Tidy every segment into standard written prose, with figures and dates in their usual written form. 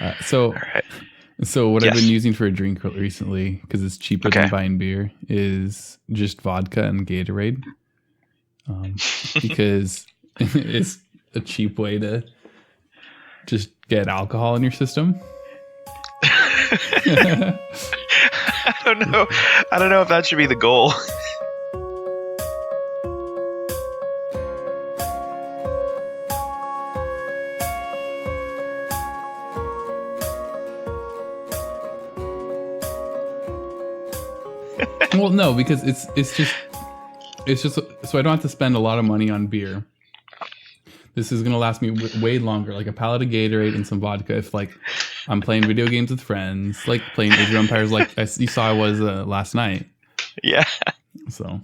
All right. So what I've Yes. been using for a drink recently, because it's cheaper Okay. than buying beer, is just vodka and Gatorade. Because it's a cheap way to just get alcohol in your system. I don't know. I don't know if that should be the goal. Well, no, because it's just so I don't have to spend a lot of money on beer. This is gonna last me way longer, like a pallet of Gatorade and some vodka. If like I'm playing video games with friends, like playing Age of Empires, like you saw I was last night. Yeah. So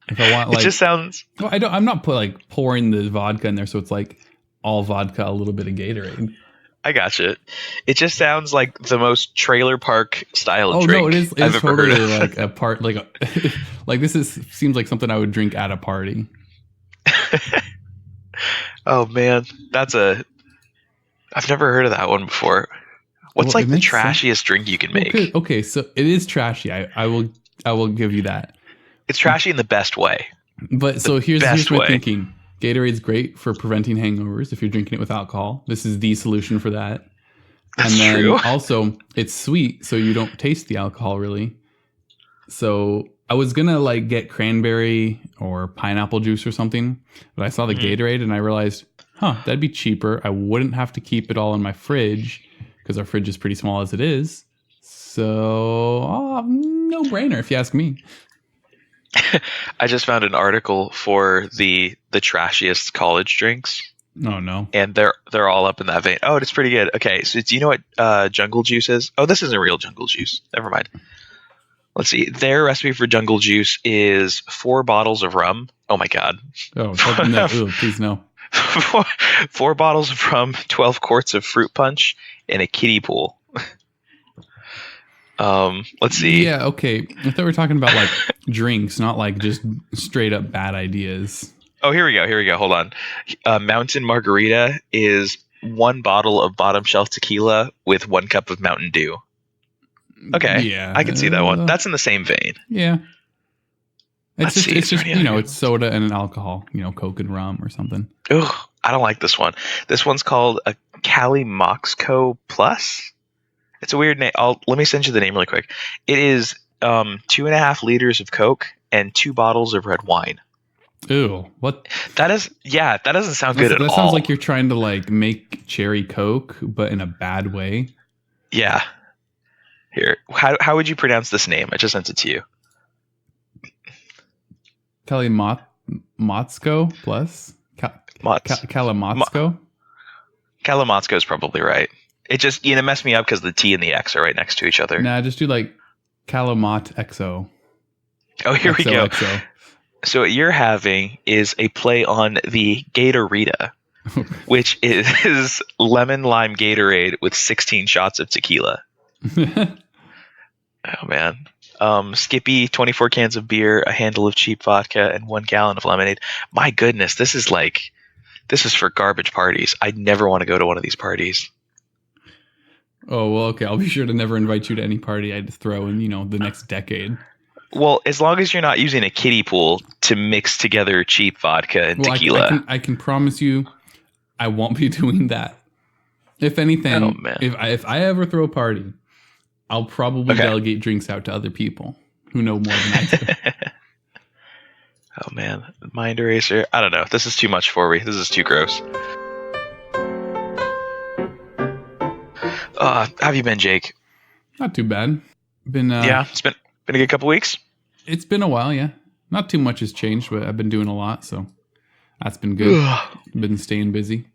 if I want, like, It just sounds. well, I'm not pouring the vodka in there, so it's like all vodka, a little bit of Gatorade. I gotcha. It just sounds like the most trailer park style Oh drink no, it is I've ever totally heard of. like a part, like like seems like something I would drink at a party. Oh man, I've never heard of that one before. What's Well, like it the makes sense. trashiest drink you can make? Okay, so it is trashy. I will give you that. It's trashy in the best way. But so here's best my way. thinking. Gatorade's great for preventing hangovers if you're drinking it with alcohol. This is the solution for that. That's And then true. also it's sweet, so you don't taste the alcohol really. So I was gonna like get cranberry or pineapple juice or something, but I saw the Gatorade and I realized, that'd be cheaper. I wouldn't have to keep it all in my fridge because our fridge is pretty small as it is. So no brainer if you ask me. I just found an article for the trashiest college drinks, Oh no. and they're all up in that vein. Oh, it's pretty good. Okay, so do you know what jungle juice is? Oh, this isn't real jungle juice. Never mind. Let's see. Their recipe for jungle juice is 4 bottles of rum. Oh my god. Oh no, please no. 4 bottles of rum, 12 quarts of fruit punch, and a kiddie pool. Let's see. Yeah, okay. I thought we were talking about like drinks, not like just straight up bad ideas. Oh, here we go. Hold on. Mountain Margarita is 1 bottle of bottom shelf tequila with 1 cup of Mountain Dew. Okay. Yeah. I can see that one. That's in the same vein. Yeah. Let's It's see, just, is there any other it's soda and an alcohol, Coke and rum or something. Ugh, I don't like this one. This one's called a Cali Moxco Plus. It's a weird name. Let me send you the name really quick. It is 2.5 liters of Coke and 2 bottles of red wine. Ew. What? That doesn't sound good at all. That sounds like you're trying to like make cherry Coke, but in a bad way. Yeah. Here, how would you pronounce this name? I just sent it to you. Kalimotsko plus? Kalimotsko? Kalamotsko is probably right. It just messed me up because the T and the X are right next to each other. Nah, just do like Kalamot XO. Oh, here we go. XO. So what you're having is a play on the Gatorita, which is lemon lime Gatorade with 16 shots of tequila. Oh man. Skippy, 24 cans of beer, a handle of cheap vodka, and 1 gallon of lemonade. My goodness, this is for garbage parties. I'd never want to go to one of these parties. Oh, well, okay. I'll be sure to never invite you to any party I'd throw in, the next decade. Well, as long as you're not using a kiddie pool to mix together cheap vodka and tequila. I can promise you I won't be doing that. If anything, if I ever throw a party, I'll probably delegate drinks out to other people who know more than I do. Oh, man. Mind eraser. I don't know. This is too much for me. This is too gross. How have you been, Jake? Not too bad. It's been a good couple weeks. It's been a while, yeah. Not too much has changed, but I've been doing a lot, so that's been good. Been staying busy.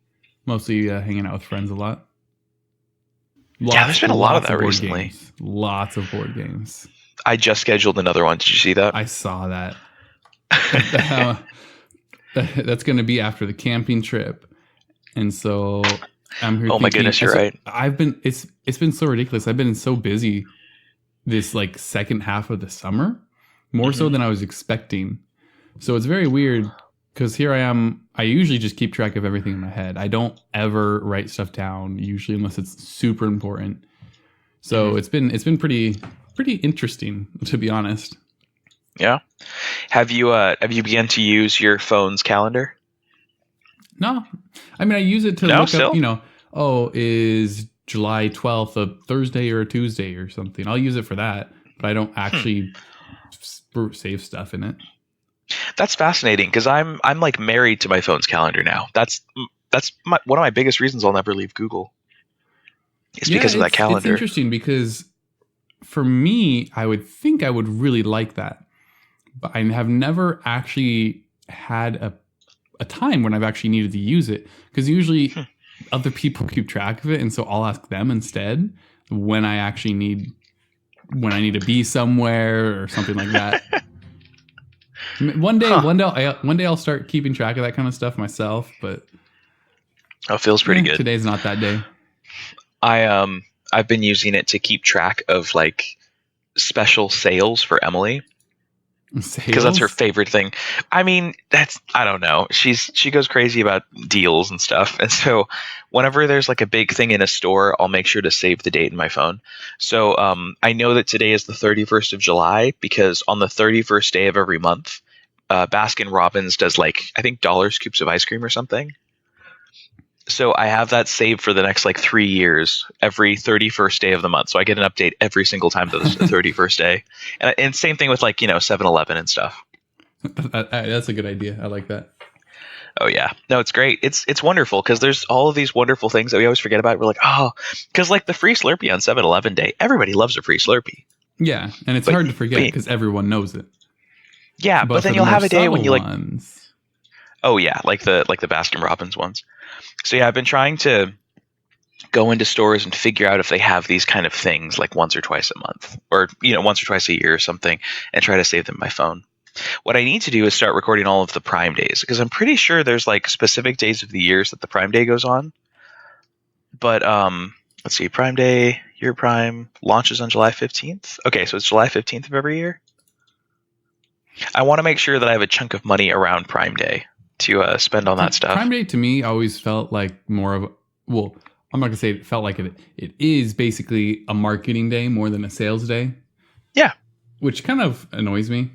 Mostly hanging out with friends a lot. There's been a lot of that recently. Games. Lots of board games. I just scheduled another one. Did you see that? I saw that. That's going to be after the camping trip, and so I'm here. Oh my goodness, you're right. It's been so ridiculous. I've been so busy this like second half of the summer, more so than I was expecting. So it's very weird Because here I am. I usually just keep track of everything in my head. I don't ever write stuff down, usually unless it's super important. So it's been pretty interesting, to be honest. Yeah. Have you begun to use your phone's calendar? No, I mean I use it to look still? up. Is July 12th a Thursday or a Tuesday or something? I'll use it for that, but I don't actually save stuff in it. That's fascinating because I'm like married to my phone's calendar now. That's one of my biggest reasons I'll never leave Google. It's because of that calendar. It's interesting because for me, I would think I would really like that, but I have never actually had a time when I've actually needed to use it because usually other people keep track of it, and so I'll ask them instead when I need to be somewhere or something like that. One day I'll start keeping track of that kind of stuff myself, but it feels pretty good. Today's not that day. I've been using it to keep track of like special sales for Emily because that's her favorite thing. I mean, I don't know. She goes crazy about deals and stuff, and so whenever there's like a big thing in a store, I'll make sure to save the date in my phone. So I know that today is the 31st of July because on the 31st day of every month, Baskin Robbins does like I think dollar scoops of ice cream or something. So I have that saved for the next like 3 years, every 31st day of the month. So I get an update every single time to the 31st day. And same thing with like, 7-Eleven and stuff. That's a good idea. I like that. Oh yeah. No, it's great. It's wonderful because there's all of these wonderful things that we always forget about. We're like, because like the free Slurpee on 7-Eleven day, everybody loves a free Slurpee. Yeah. And it's hard to forget because everyone knows it. Yeah. But then you'll have a day when you like, oh yeah, like the Baskin Robbins ones. So yeah, I've been trying to go into stores and figure out if they have these kind of things like once or twice a month or, once or twice a year or something and try to save them on my phone. What I need to do is start recording all of the Prime days because I'm pretty sure there's like specific days of the years that the Prime Day goes on. But let's see, Prime Day, your Prime launches on July 15th. Okay, so it's July 15th of every year. I want to make sure that I have a chunk of money around Prime Day to spend on that stuff. Prime Day to me always felt like more of I'm not gonna say it felt like it. It is basically a marketing day more than a sales day. Yeah, which kind of annoys me,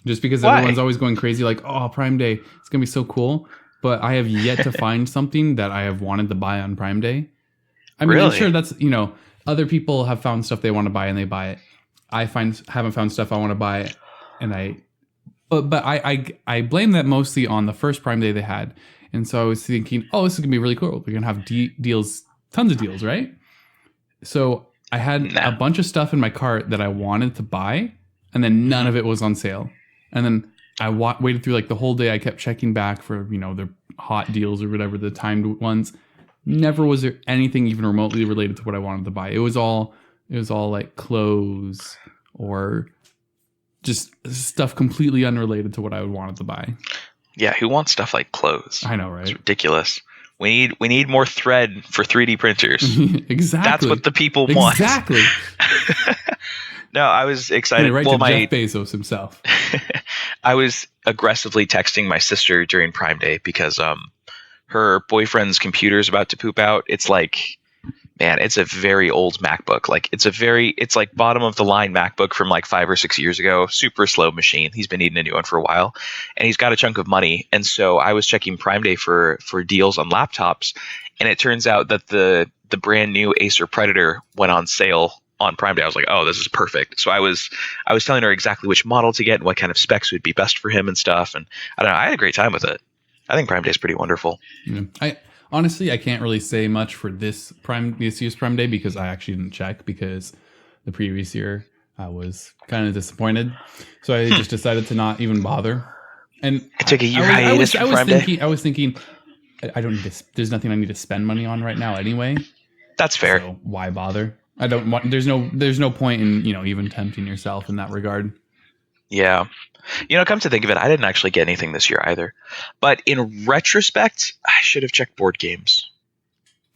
just because everyone's always going crazy like, oh, Prime Day, it's gonna be so cool. But I have yet to find something that I have wanted to buy on Prime Day. I mean, I'm sure that's other people have found stuff they want to buy and they buy it. I haven't found stuff I want to buy, and But I blame that mostly on the first Prime Day they had. And so I was thinking, oh, this is going to be really cool. We're going to have deals, tons of deals, right? So I had a bunch of stuff in my cart that I wanted to buy, and then none of it was on sale. And then I waited through like the whole day. I kept checking back for, their hot deals or whatever, the timed ones. Never was there anything even remotely related to what I wanted to buy. It was all like clothes or just stuff completely unrelated to what I would wanted to buy. Yeah, who wants stuff like clothes? I know, right? It's ridiculous. We need more thread for 3D printers. Exactly. That's what the people want. Exactly. No, I was excited. Right to Jeff Bezos himself. I was aggressively texting my sister during Prime Day because her boyfriend's computer is about to poop out. It's like, man, it's a very old MacBook. Like it's like bottom of the line MacBook from like 5 or 6 years ago. Super slow machine. He's been needing a new one for a while, and he's got a chunk of money. And so I was checking Prime Day for deals on laptops, and it turns out that the brand new Acer Predator went on sale on Prime Day. I was like, oh, this is perfect. So I was telling her exactly which model to get and what kind of specs would be best for him and stuff. And I don't know, I had a great time with it. I think Prime Day is pretty wonderful. Yeah. Honestly, I can't really say much for this year's Prime Day because I actually didn't check because the previous year I was kind of disappointed. So I just decided to not even bother. And I took a year hiatus from Prime Day. I was thinking, I don't need to. There's nothing I need to spend money on right now anyway. That's fair. So why bother? I don't want. There's no point in even tempting yourself in that regard. Yeah. Come to think of it, I didn't actually get anything this year either. But in retrospect, I should have checked board games.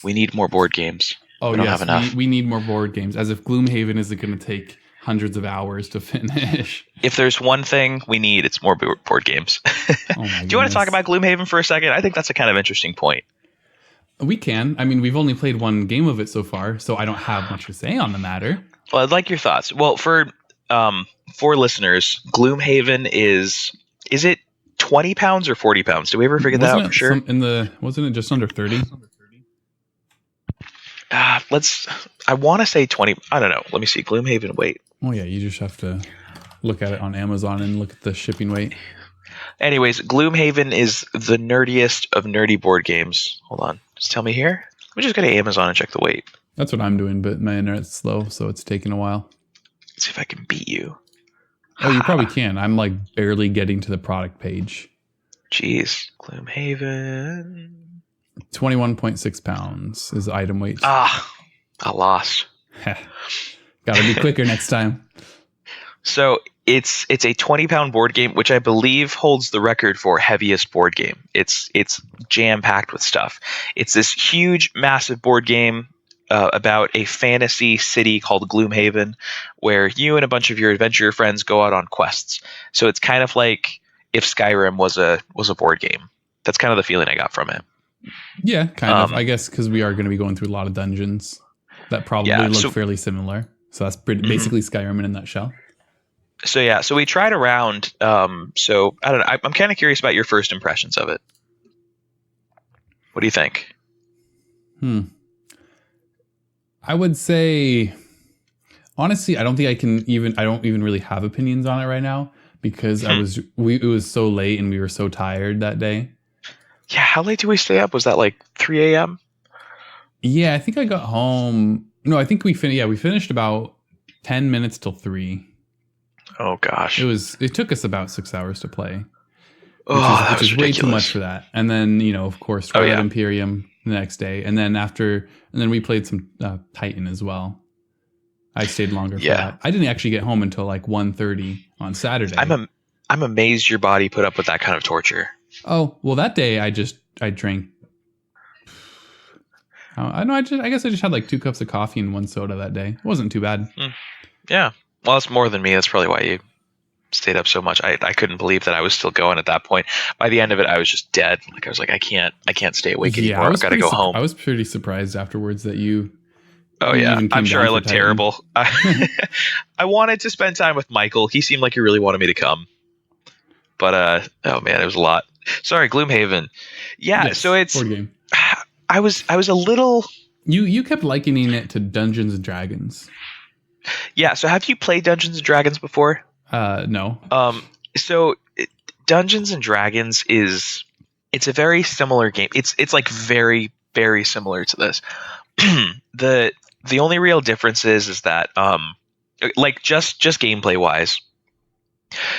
We need more board games. Oh, we don't have enough. We need more board games. As if Gloomhaven isn't going to take hundreds of hours to finish. If there's one thing we need, it's more board games. Oh my Do you want to talk goodness. about Gloomhaven for a second? I think that's a kind of interesting point. We can. I mean, we've only played one game of it so far, so I don't have much to say on the matter. Well, I'd like your thoughts. Well, for listeners, Gloomhaven is it 20 pounds or 40 pounds? Did we ever figure that out for sure? Wasn't it just under 30? I want to say 20. I don't know. Let me see. Gloomhaven weight. Oh yeah, you just have to look at it on Amazon and look at the shipping weight. Anyways, Gloomhaven is the nerdiest of nerdy board games. Hold on. Just tell me here. Let me just go to Amazon and check the weight. That's what I'm doing, but my internet's slow, so it's taking a while. Let's see if I can beat you. Oh, you probably can. I'm like barely getting to the product page. Jeez. Gloomhaven. 21.6 pounds is the item weight. I lost. Gotta be quicker next time. So it's a 20-pound board game, which I believe holds the record for heaviest board game. It's jam-packed with stuff. It's this huge, massive board game about a fantasy city called Gloomhaven, where you and a bunch of your adventurer friends go out on quests. So it's kind of like if Skyrim was a board game. That's kind of the feeling I got from it. Yeah, kind of. I guess because we are going to be going through a lot of dungeons that probably look fairly similar. So that's basically Skyrim in a nutshell. So we tried around. So I don't know. I'm kind of curious about your first impressions of it. What do you think? I would say, honestly, I don't even really have opinions on it right now because it was so late and we were so tired that day. Yeah, how late did we stay up? Was that like 3 a.m.? Yeah, I think I got home. No, I think we finished. Yeah, we finished about 10 minutes till 3. Oh gosh, it took us about 6 hours to play, which is way too much for that. And then of course, Twilight Imperium the next day, and then we played some Titan as well. I stayed longer for that. I didn't actually get home until like 1:30 on Saturday. I'm amazed your body put up with that kind of torture. Oh, well, that day I drank. I guess I just had like 2 cups of coffee and 1 soda that day. It wasn't too bad. Yeah. Well, it's more than me. That's probably why you stayed up so much. I couldn't believe that I was still going at that point. By the end of it, I was just dead. Like I was like, I can't stay awake anymore. I've got to go home. I was pretty surprised afterwards that you. Oh yeah, I'm sure I looked terrible. I wanted to spend time with Michael. He seemed like he really wanted me to come. But oh man, it was a lot. Sorry, Gloomhaven. Yeah, yes, so it's board game. I was a little. You kept likening it to Dungeons and Dragons. Yeah. So have you played Dungeons and Dragons before? No. So Dungeons and Dragons it's a very similar game. It's like very, very similar to this. The only real difference is that like just gameplay wise,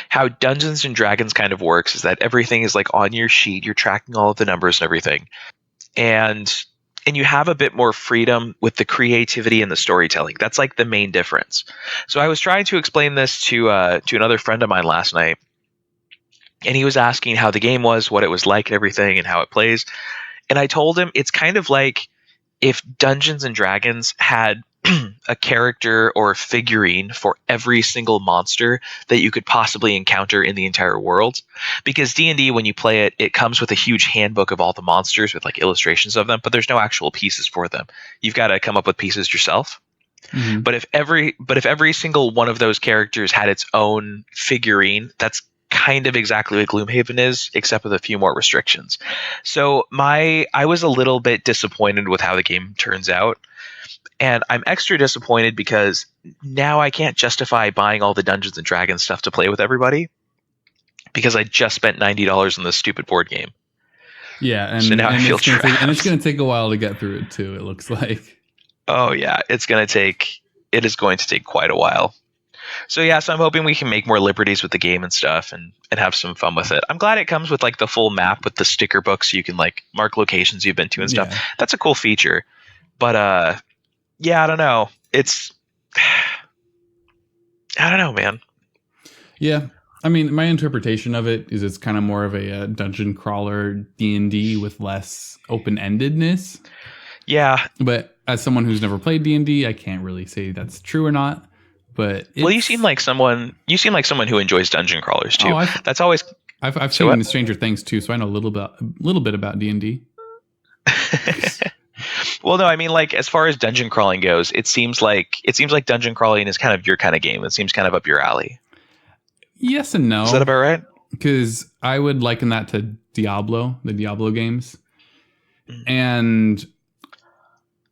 how Dungeons and Dragons kind of works is that everything is like on your sheet. You're tracking all of the numbers and everything, and you have a bit more freedom with the creativity and the storytelling. That's like the main difference. So I was trying to explain this to another friend of mine last night, and he was asking how the game was, what it was like, and everything, and how it plays. And I told him it's kind of like if Dungeons and Dragons had a character or figurine for every single monster that you could possibly encounter in the entire world. Because D&D, when you play it, it comes with a huge handbook of all the monsters with like illustrations of them, but there's no actual pieces for them. You've got to come up with pieces yourself. Mm-hmm. But if every single one of those characters had its own figurine, that's kind of exactly what Gloomhaven is, except with a few more restrictions. So I was a little bit disappointed with how the game turns out. And I'm extra disappointed because now I can't justify buying all the Dungeons and Dragons stuff to play with everybody because I just spent $90 on this stupid board game. Yeah, and so now I feel trapped. And it's going to take a while to get through it too, it looks like. Oh yeah, it is going to take quite a while. So yeah, so I'm hoping we can make more liberties with the game and stuff and have some fun with it. I'm glad it comes with like the full map with the sticker book so you can like mark locations you've been to and stuff. Yeah. That's a cool feature. But yeah, I don't know. I don't know, man. Yeah. I mean, my interpretation of it is it's kind of more of a dungeon crawler D&D with less open-endedness. Yeah. But as someone who's never played D&D, I can't really say that's true or not. But well, you seem like someone who enjoys dungeon crawlers too. Oh, That's always I've So seen Stranger Things too, so I know a little bit about D&D. Well, no, I mean, like, as far as dungeon crawling goes, it seems like dungeon crawling is kind of your kind of game. It seems kind of up your alley. Yes and no. Is that about right? Because I would liken that to Diablo, the Diablo games. And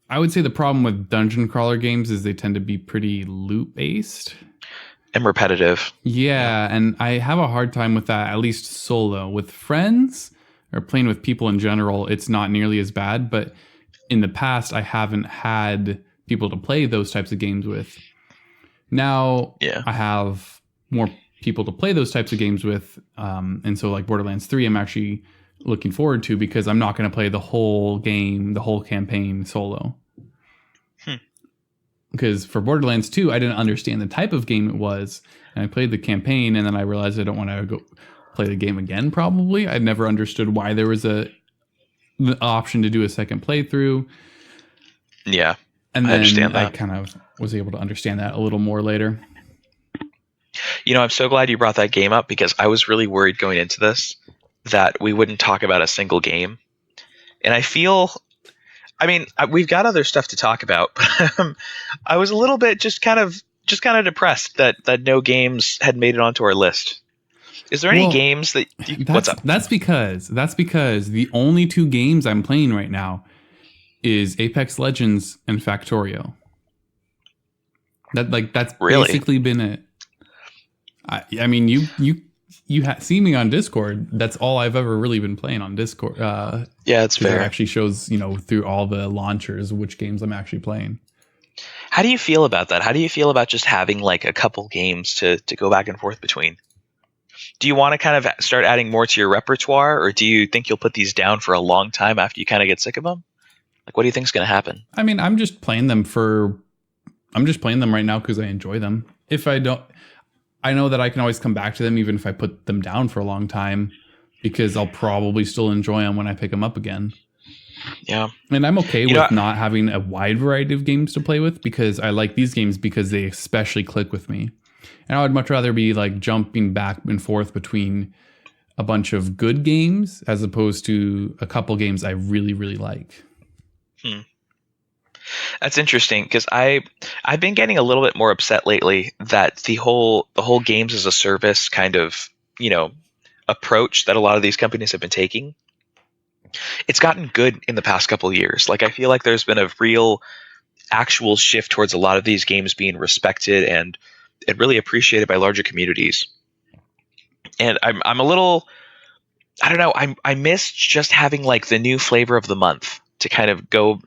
I would say the problem with dungeon crawler games is they tend to be pretty loot-based. And repetitive. Yeah, and I have a hard time with that, at least solo. With friends or playing with people in general, it's not nearly as bad, but in the past, I haven't had people to play those types of games with. Now, I have more people to play those types of games with, and so like Borderlands 3, I'm actually looking forward to because I'm not going to play the whole game, the whole campaign solo. Because for Borderlands 2, I didn't understand the type of game it was, and I played the campaign, and then I realized I don't want to go play the game again, probably. I'd never understood why there was the option to do a second playthrough. Yeah, and then I understand that. I kind of was able to understand that a little more later. You know, I'm so glad you brought that game up because I was really worried going into this that we wouldn't talk about a single game. And I feel, I mean, we've got other stuff to talk about, but I was a little bit just kind of depressed that no games had made it onto our list. Is there any games that what's up? That's because the only two games I'm playing right now is Apex Legends and Factorio. That's really? Basically been it. I mean, you see me on Discord. That's all I've ever really been playing on Discord. Yeah, it's fair. It actually shows, through all the launchers, which games I'm actually playing. How do you feel about that? How do you feel about just having like a couple games to go back and forth between? Do you want to kind of start adding more to your repertoire, or do you think you'll put these down for a long time after you kind of get sick of them? Like, what do you think is going to happen? I mean, I'm just playing them right now because I enjoy them. If I don't, I know that I can always come back to them even if I put them down for a long time because I'll probably still enjoy them when I pick them up again. Yeah. And I'm okay with not having a wide variety of games to play with because I like these games because they especially click with me. And I would much rather be like jumping back and forth between a bunch of good games as opposed to a couple games I really, really like. That's interesting because I've been getting a little bit more upset lately that the whole games as a service kind of, approach that a lot of these companies have been taking. It's gotten good in the past couple of years. Like, I feel like there's been a real actual shift towards a lot of these games being respected and really appreciated by larger communities. And I'm a little, I don't know, I miss just having like the new flavor of the month to kind of go,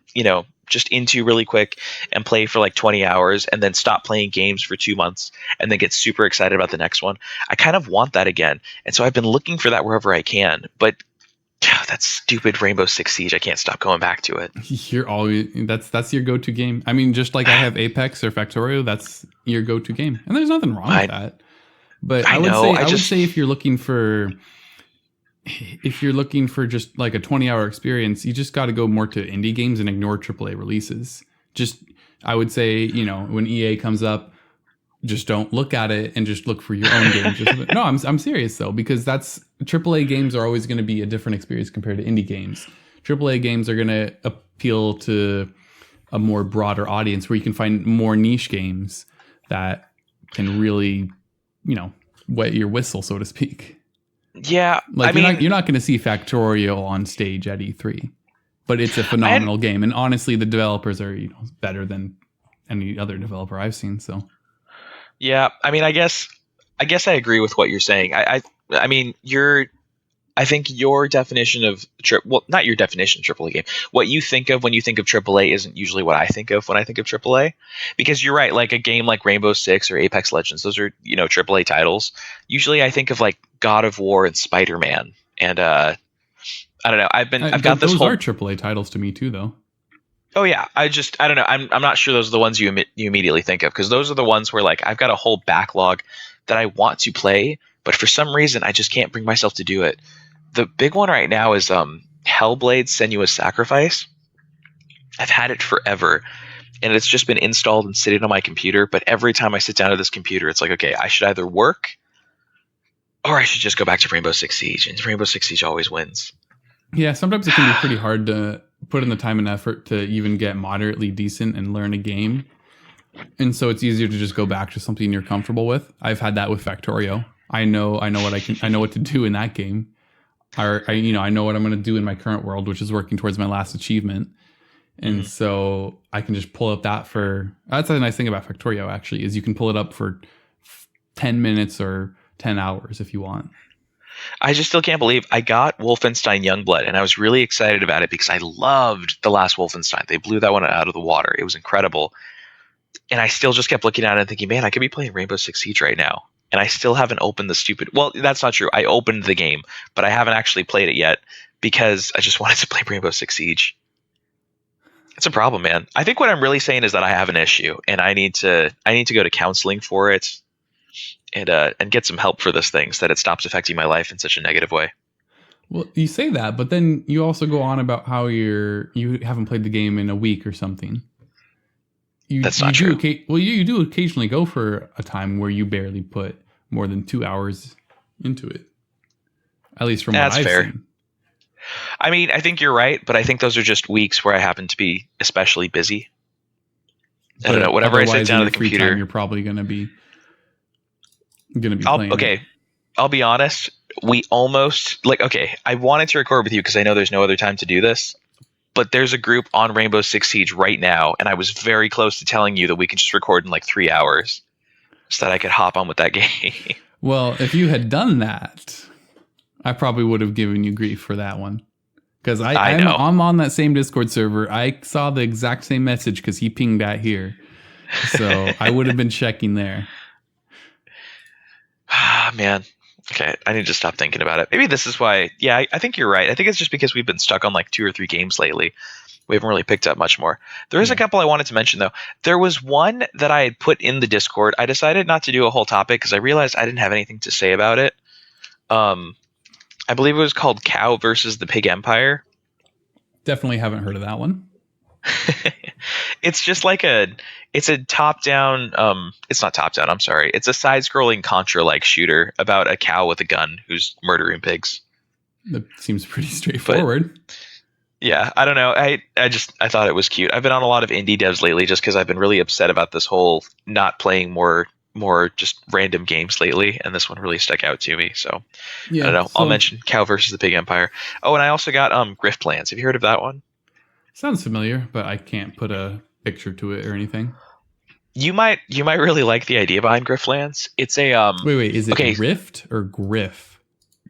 just into really quick and play for like 20 hours and then stop playing games for 2 months and then get super excited about the next one. I kind of want that again. And so I've been looking for that wherever I can, but that stupid Rainbow Six Siege, I can't stop going back to it. That's your go-to game. I mean, just like I have Apex or Factorio, that's your go-to game. And there's nothing wrong with that. But I would say if you're looking for just like a 20-hour experience, you just got to go more to indie games and ignore AAA releases. Just, I would say, when EA comes up, just don't look at it and just look for your own games. No, I'm serious though, because AAA games are always going to be a different experience compared to indie games. AAA games are going to appeal to a more broader audience where you can find more niche games that can really, wet your whistle, so to speak. Yeah, like you're not going to see Factorio on stage at E3, but it's a phenomenal game, and honestly, the developers are better than any other developer I've seen. So, yeah, I mean, I guess I agree with what you're saying. I mean, I think your definition of not your definition of AAA game. What you think of when you think of AAA isn't usually what I think of when I think of AAA, because you're right. Like a game like Rainbow Six or Apex Legends, those are AAA titles. Usually, I think of like God of War and Spider-Man, and I don't know. I've got this. Those are AAA titles to me too, though. Oh yeah, I don't know. I'm not sure those are the ones you immediately think of, because those are the ones where like I've got a whole backlog that I want to play, but for some reason I just can't bring myself to do it. The big one right now is Hellblade: Senua's Sacrifice. I've had it forever, and it's just been installed and sitting on my computer. But every time I sit down at this computer, it's like, okay, I should either work or I should just go back to Rainbow Six Siege. And Rainbow Six Siege always wins. Yeah, sometimes it can be pretty hard to put in the time and effort to even get moderately decent and learn a game. And so it's easier to just go back to something you're comfortable with. I've had that with Factorio. I know what to do in that game. I know what I'm going to do in my current world, which is working towards my last achievement. And so I can just pull up that's the nice thing about Factorio, actually, is you can pull it up for 10 minutes or 10 hours if you want. I just still can't believe I got Wolfenstein Youngblood, and I was really excited about it because I loved the last Wolfenstein. They blew that one out of the water. It was incredible. And I still just kept looking at it and thinking, man, I could be playing Rainbow Six Siege right now. And I still haven't opened the stupid... Well, that's not true. I opened the game, but I haven't actually played it yet because I just wanted to play Rainbow Six Siege. It's a problem, man. I think what I'm really saying is that I have an issue, and I need to go to counseling for it and get some help for this thing so that it stops affecting my life in such a negative way. Well, you say that, but then you also go on about how you haven't played the game in a week or something. That's not true. You do occasionally go for a time where you barely put more than 2 hours into it. At least from what I've seen. I mean, I think you're right, but I think those are just weeks where I happen to be especially busy. I don't know. Whenever I sit down at the computer, you're probably going to be playing. Okay, I'll be honest. We almost I wanted to record with you because I know there's no other time to do this. But there's a group on Rainbow Six Siege right now, and I was very close to telling you that we could just record in like 3 hours so that I could hop on with that game. Well, if you had done that, I probably would have given you grief for that one. Because I'm on that same Discord server. I saw the exact same message because he pinged that here. So I would have been checking there. Ah, man. Okay, I need to stop thinking about it. Maybe this is why. Yeah, I think you're right. I think it's just because we've been stuck on like 2 or 3 games lately. We haven't really picked up much more. There is a couple I wanted to mention, though. There was one that I had put in the Discord. I decided not to do a whole topic because I realized I didn't have anything to say about it. I believe it was called Cow versus the Pig Empire. Definitely haven't heard of that one. It's just like it's a top-down, it's not top-down, I'm sorry. It's a side-scrolling Contra-like shooter about a cow with a gun who's murdering pigs. That seems pretty straightforward. But, yeah, I don't know. I thought it was cute. I've been on a lot of indie devs lately just because I've been really upset about this whole not playing more just random games lately, and this one really stuck out to me. So, yeah, I don't know. I'll mention Cow versus the Pig Empire. Oh, and I also got Griftlands. Have you heard of that one? Sounds familiar, but I can't put a picture to it or anything. You might really like the idea behind Griftlands. It's a wait, is it Rift or Griff?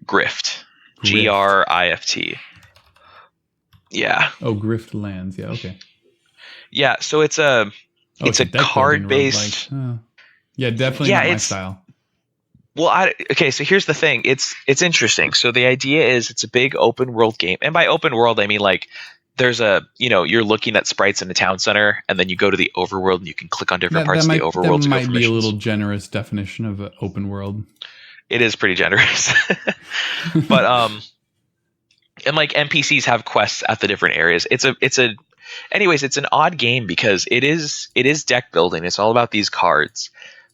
Grift. Grift. Yeah. Oh, Griftlands. Yeah, okay. Yeah, so it's a card based. Yeah, definitely not my style. Well, so here's the thing. It's interesting. So the idea is it's a big open world game, and by open world I mean like there's you're looking at sprites in the town center, and then you go to the overworld and you can click on different parts of the overworld. That might be a little generous definition of an open world. It is pretty generous. But and like NPCs have quests at the different areas. Anyways, it's an odd game because it is deck building. It's all about these cards.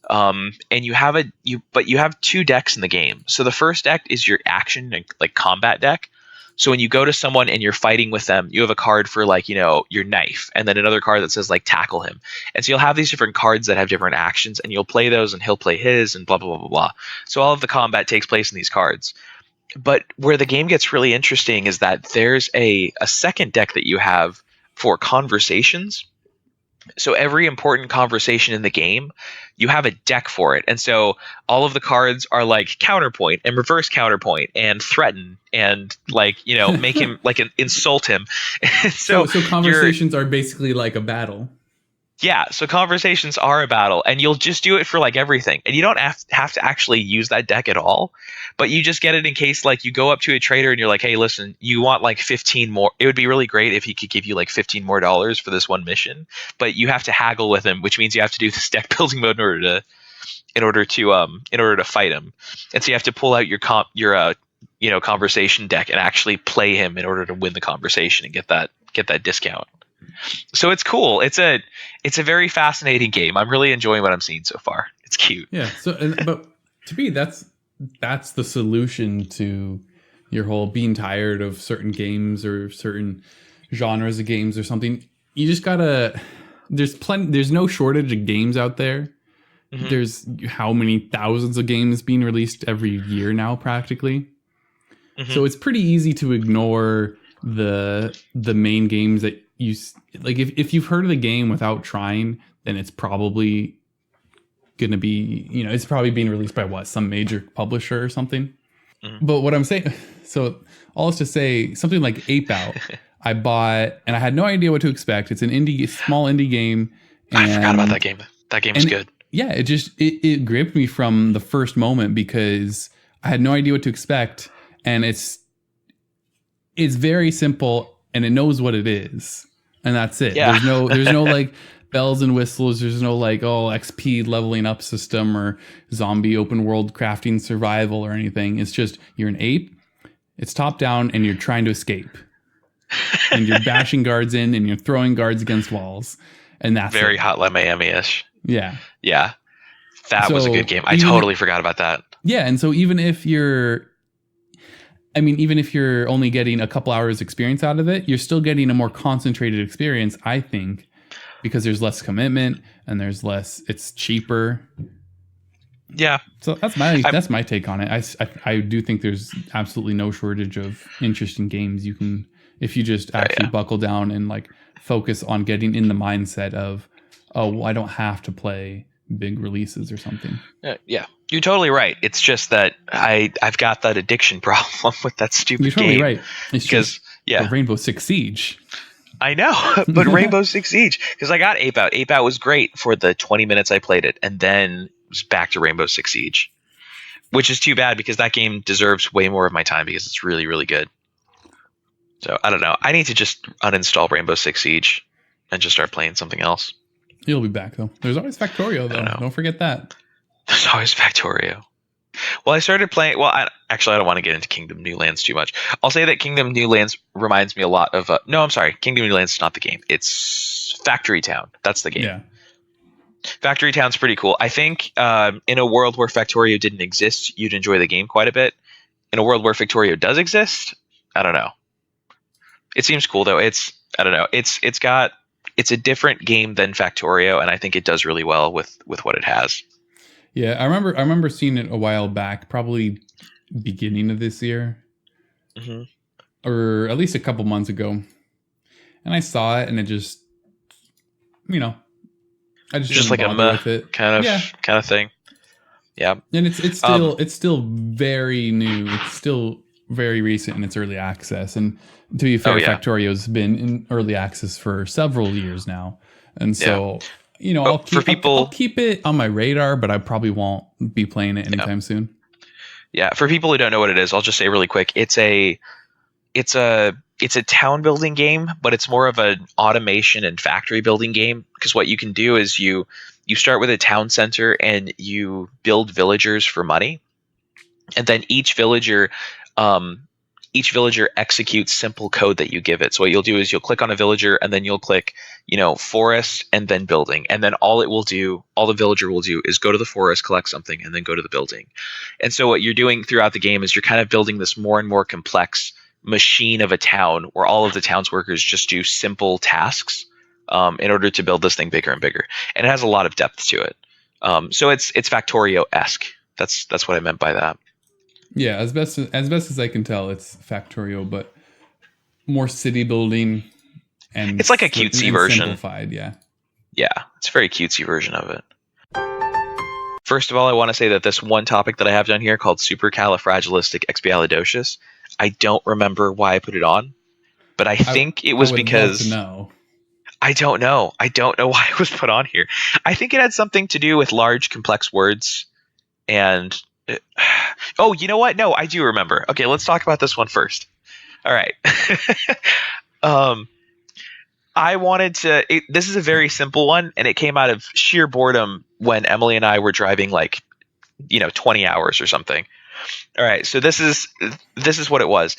And you have 2 decks in the game. So the first deck is your action, like combat deck. So when you go to someone and you're fighting with them, you have a card for like, your knife, and then another card that says like tackle him. And so you'll have these different cards that have different actions, and you'll play those and he'll play his and blah, blah, blah, blah, blah. So all of the combat takes place in these cards. But where the game gets really interesting is that there's a second deck that you have for conversations. So every important conversation in the game, you have a deck for it. And so all of the cards are like counterpoint and reverse counterpoint and threaten and like, make him like insult him. so conversations are basically like a battle. Yeah, so conversations are a battle, and you'll just do it for like everything, and you don't have to actually use that deck at all, but you just get it in case like you go up to a trader and you're like, hey, listen, you want like 15 more. It would be really great if he could give you like $15 more for this one mission, but you have to haggle with him, which means you have to do this deck building mode in order to fight him, and so you have to pull out your conversation deck and actually play him in order to win the conversation and get that discount. So it's cool. It's a very fascinating game. I'm really enjoying what I'm seeing so far. It's cute. Yeah. But to me, that's the solution to your whole being tired of certain games or certain genres of games or something. You just gotta. There's no shortage of games out there. Mm-hmm. There's how many thousands of games being released every year now, practically. Mm-hmm. So it's pretty easy to ignore the main games that you like. If you've heard of the game without trying, then it's probably going to be, it's probably being released by some major publisher or something. Mm-hmm. But what I'm saying, so all is to say, something like Ape Out, I bought and I had no idea what to expect. It's an small indie game. And, I forgot about that game. That game was good. Yeah, it gripped me from the first moment because I had no idea what to expect, and it's very simple and it knows what it is, and that's it. Yeah. There's no like bells and whistles. There's no like XP leveling up system or zombie open world crafting survival or anything. It's just you're an ape. It's top down and you're trying to escape, and you're bashing guards in and you're throwing guards against walls, and that's very Hotline Miami-ish. Yeah. Yeah. That was a good game. I totally forgot about that. Yeah. And so even if you're only getting a couple hours experience out of it, you're still getting a more concentrated experience, I think, because there's less commitment and it's cheaper. Yeah. So that's my take on it. I do think there's absolutely no shortage of interesting games you can, if you just actually buckle down and like focus on getting in the mindset of, I don't have to play big releases or something. Yeah, you're totally right. It's just that I've got that addiction problem with that stupid game. You're totally right. It's because Rainbow Six Siege. I know, but Rainbow Six Siege, because I got Ape Out. Ape Out was great for the 20 minutes I played it, and then it was back to Rainbow Six Siege, which is too bad because that game deserves way more of my time because it's really, really good. So I don't know. I need to just uninstall Rainbow Six Siege and just start playing something else. You'll be back, though. There's always Factorio, though. Don't forget that. There's always Factorio. Well, I started playing... Well, I don't want to get into Kingdom New Lands too much. I'll say that Kingdom New Lands reminds me a lot of... no, I'm sorry. Kingdom New Lands is not the game. It's Factory Town. That's the game. Yeah. Factory Town's pretty cool. I think in a world where Factorio didn't exist, you'd enjoy the game quite a bit. In a world where Factorio does exist, I don't know. It seems cool, though. I don't know. It's a different game than Factorio, and I think it does really well with what it has. Yeah, I remember seeing it a while back, probably beginning of this year, or at least a couple months ago. And I saw it, and it just, I just like a with it. kind of thing. Yeah, and it's still very new. It's still very recent in its early access, and to be fair, Factorio's been in early access for several years now, and so I'll keep it on my radar, but I probably won't be playing it anytime soon. Yeah, for people who don't know what it is, I'll just say really quick: it's a town building game, but it's more of an automation and factory building game because what you can do is you start with a town center and you build villagers for money, and then each villager executes simple code that you give it. So what you'll do is you'll click on a villager and then you'll click, forest and then building. And then all the villager will do is go to the forest, collect something, and then go to the building. And so what you're doing throughout the game is you're kind of building this more and more complex machine of a town where all of the town's workers just do simple tasks in order to build this thing bigger and bigger. And it has a lot of depth to it. So it's Factorio-esque. That's what I meant by that. Yeah, as best as I can tell, it's Factorio, but more city building, and it's like a cutesy version. Simplified, yeah. Yeah, it's a very cutesy version of it. First of all, I want to say that this one topic that I have down here called supercalifragilisticexpialidocious, I don't remember why I put it on, but I think it was because... I don't know. I don't know why it was put on here. I think it had something to do with large, complex words and... Oh, you know what? No, I do remember. Okay, let's talk about this one first. All right. I wanted to... this is a very simple one, and it came out of sheer boredom when Emily and I were driving 20 hours or something. All right, so this is what it was.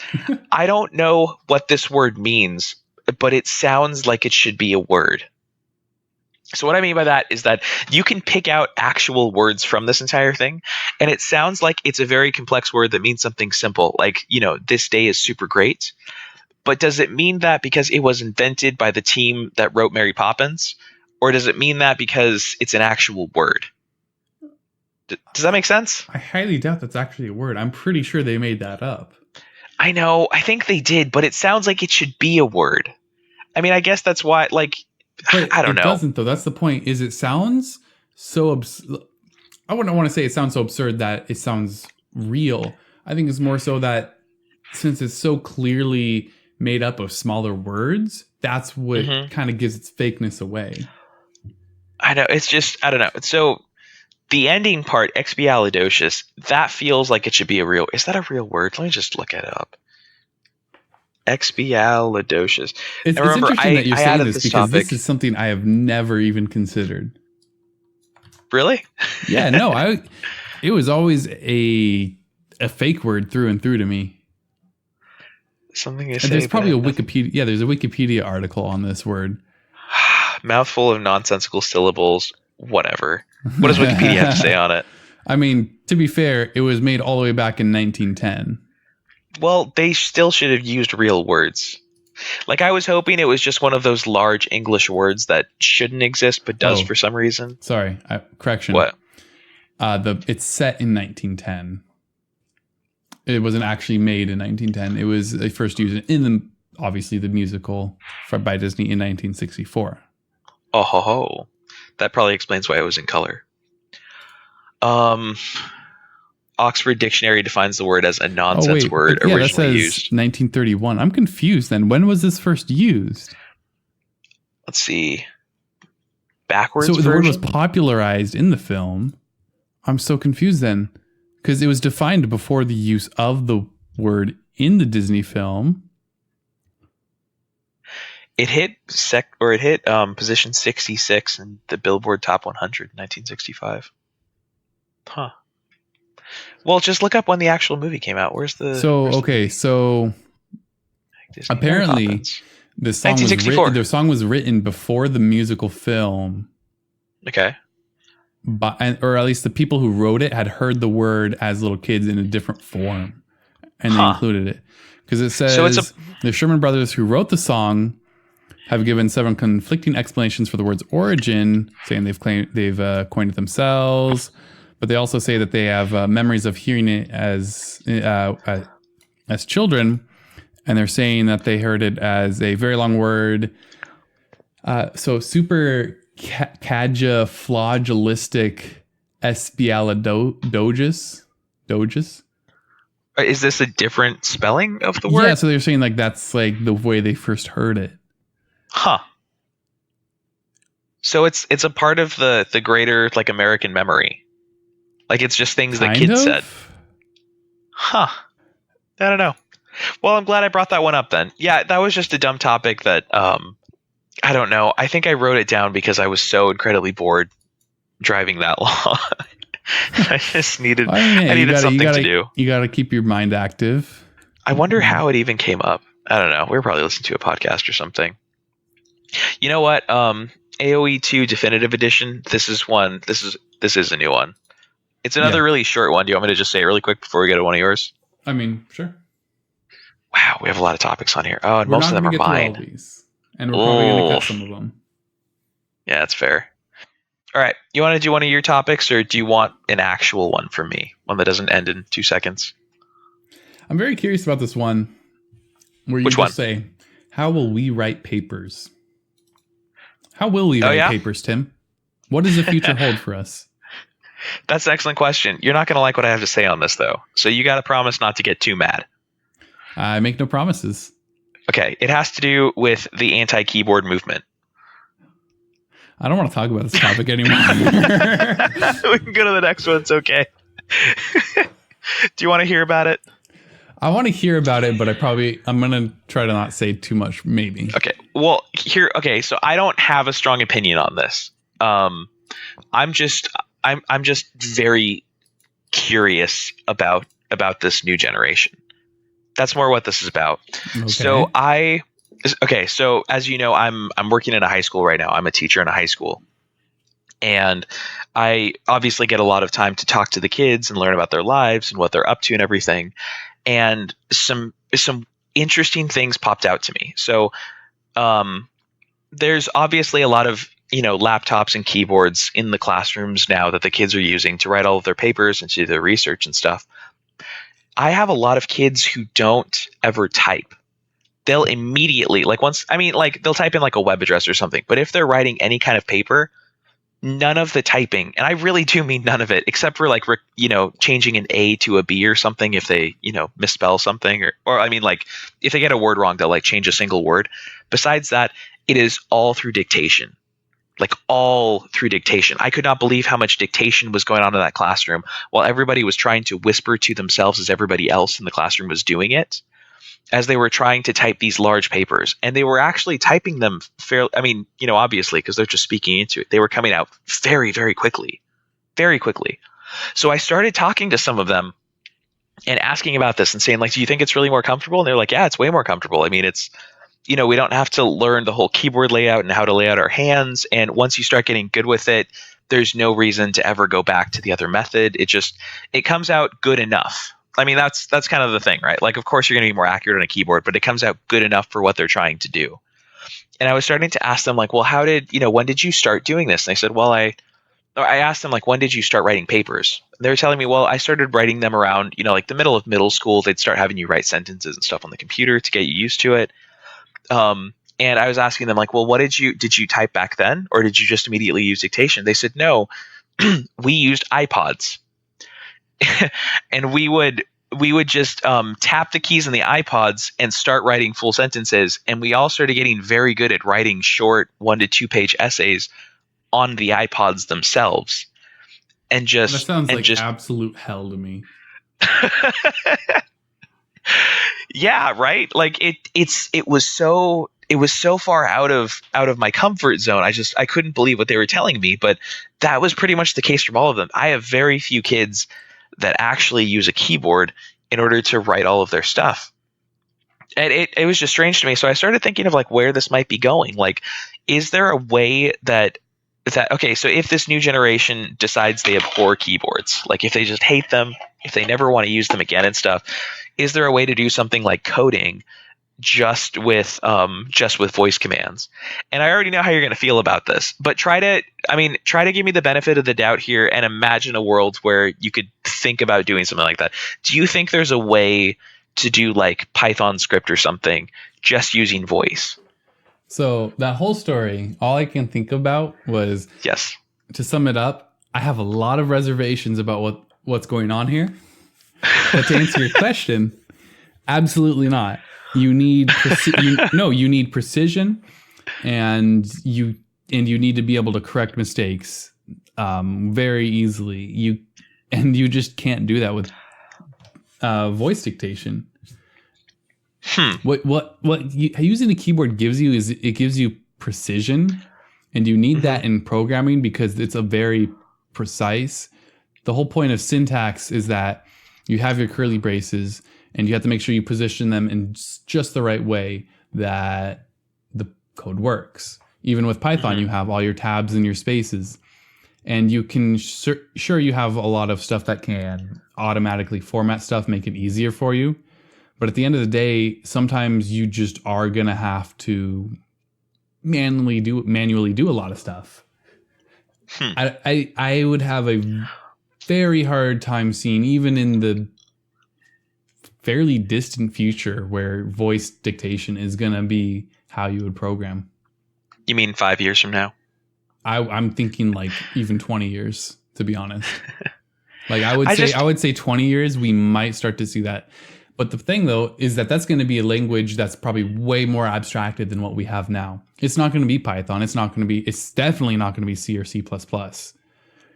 I don't know what this word means, but it sounds like it should be a word. So what I mean by that is that you can pick out actual words from this entire thing, and it sounds like it's a very complex word that means something simple, like, this day is super great. But does it mean that because it was invented by the team that wrote Mary Poppins? Or does it mean that because it's an actual word? Does that make sense? I highly doubt that's actually a word. I'm pretty sure they made that up. I know. I think they did, but it sounds like it should be a word. I mean, I guess that's why, like, but I don't know. It doesn't, though. That's the point. Is it sounds so I wouldn't want to say it sounds so absurd that it sounds real. I think it's more so that since it's so clearly made up of smaller words, that's what kind of gives its fakeness away. I know. It's just, I don't know. So the ending part, expialidocious, that feels like it should be a real. Is that a real word? Let me just look it up. Expialidocious. It's interesting that you're saying this because this is something I have never even considered. Really? Yeah, no. It was always a fake word through and through to me. Something you say. There's probably a Wikipedia. Yeah, there's a Wikipedia article on this word. Mouthful of nonsensical syllables. Whatever. What does Wikipedia have to say on it? I mean, to be fair, it was made all the way back in 1910. Well, they still should have used real words. Like, I was hoping it was just one of those large English words that shouldn't exist but does for some reason. Sorry, correction. What? It's set in 1910. It wasn't actually made in 1910. It was they first used in obviously the musical by Disney in 1964. Oh ho ho. That probably explains why it was in color. Oxford Dictionary defines the word as a nonsense word originally used. 1931. I'm confused then. When was this first used? Let's see. Backwards So the version? word was popularized in the film. I'm so confused then. Because it was defined before the use of the word in the Disney film. It hit position 66 in the Billboard Top 100 in 1965. Huh. Well, just look up when the actual movie came out. Where's the... So Disney apparently the song was written before the musical film. Okay. Or at least the people who wrote it had heard the word as little kids in a different form, and they included it because it says the Sherman Brothers who wrote the song have given several conflicting explanations for the word's origin, saying they've coined it themselves, but they also say that they have memories of hearing it as children, and they're saying that they heard it as a very long word. So super. Cagiflagellistic espialidogus. Is this a different spelling of the word? Yeah, so they're saying like that's like the way they first heard it. Huh. So it's a part of the greater like American memory. Like it's just things that kids said. Huh. I don't know. Well, I'm glad I brought that one up then. Yeah, that was just a dumb topic that I don't know. I think I wrote it down because I was so incredibly bored driving that long. I just needed something to do. You got to keep your mind active. I wonder how it even came up. I don't know. We were probably listening to a podcast or something. You know what? AOE 2 Definitive Edition. This is one. This is a new one. It's another really short one. Do you want me to just say it really quick before we go to one of yours? I mean, sure. Wow, we have a lot of topics on here. Oh, and most of them are mine. And we're probably going to cut some of them. Yeah, that's fair. All right. You want to do one of your topics, or do you want an actual one from me? One that doesn't end in 2 seconds? I'm very curious about this one. Where you just say, how will we write papers? How will we write papers, Tim? What does the future hold for us? That's an excellent question. You're not going to like what I have to say on this, though. So you got to promise not to get too mad. I make no promises. Okay, it has to do with the anti-keyboard movement. I don't want to talk about this topic anymore. We can go to the next one. It's okay. Do you want to hear about it? I want to hear about it, but I'm going to try to not say too much, maybe. Okay. Well, so I don't have a strong opinion on this. I'm just very curious about this new generation. That's more what this is about. Okay. Okay, so as you know, I'm working in a high school right now. I'm a teacher in a high school, and I obviously get a lot of time to talk to the kids and learn about their lives and what they're up to and everything. And some interesting things popped out to me. So there's obviously a lot of laptops and keyboards in the classrooms now that the kids are using to write all of their papers and to do their research and stuff. I have a lot of kids who don't ever type. They'll immediately they'll type in like a web address or something, but if they're writing any kind of paper, none of the typing, and I really do mean none of it, except for changing an A to a B or something if they misspell something, or I mean, like, if they get a word wrong, they'll like change a single word. Besides that, it is all through dictation. Like, all through dictation. I could not believe how much dictation was going on in that classroom while everybody was trying to whisper to themselves as everybody else in the classroom was doing it, as they were trying to type these large papers. And they were actually typing them fairly, obviously, because they're just speaking into it. They were coming out very, very quickly. Very quickly. So I started talking to some of them and asking about this and saying, like, do you think it's really more comfortable? And they're like, yeah, it's way more comfortable. I mean, it's, we don't have to learn the whole keyboard layout and how to lay out our hands. And once you start getting good with it, there's no reason to ever go back to the other method. It comes out good enough. I mean, that's kind of the thing, right? Like, of course, you're going to be more accurate on a keyboard, but it comes out good enough for what they're trying to do. And I was starting to ask them, like, well, when did you start doing this? And they said, well, I asked them, like, when did you start writing papers? And they were telling me, well, I started writing them around, like the middle of middle school. They'd start having you write sentences and stuff on the computer to get you used to it. And I was asking them, like, well, did you type back then, or did you just immediately use dictation? They said, no, we used iPods. And we would just tap the keys on the iPods and start writing full sentences. And we all started getting very good at writing short 1 to 2 page essays on the iPods themselves. And just that sounds like absolute hell to me. Yeah, right. Like it was so far out of my comfort zone. I couldn't believe what they were telling me. But that was pretty much the case from all of them. I have very few kids that actually use a keyboard in order to write all of their stuff. And it was just strange to me. So I started thinking of, like, where this might be going. Like, is there a way that okay, so if this new generation decides they abhor keyboards, like if they just hate them, if they never want to use them again and stuff, is there a way to do something like coding just with voice commands? And I already know how you're going to feel about this, but try to give me the benefit of the doubt here and imagine a world where you could think about doing something like that. Do you think there's a way to do like Python script or something just using voice? So that whole story, all I can think about was, yes. To sum it up, I have a lot of reservations about what's going on here. But to answer your question, absolutely not. You need you need precision, and you need to be able to correct mistakes very easily. You just can't do that with voice dictation. What using a keyboard gives you is it gives you precision, and you need that in programming because it's a very precise. The whole point of syntax is that you have your curly braces and you have to make sure you position them in just the right way that the code works. Even with Python, you have all your tabs and your spaces, and you can sure you have a lot of stuff that can automatically format stuff, make it easier for you. But at the end of the day, sometimes you just are going to have to manually do a lot of stuff. I would have a very hard time seeing, even in the fairly distant future, where voice dictation is going to be how you would program. You mean 5 years from now? I'm thinking like even 20 years, to be honest. Like I would say 20 years, we might start to see that. But the thing, though, is that that's going to be a language that's probably way more abstracted than what we have now. It's not going to be Python. It's definitely not going to be C or C++.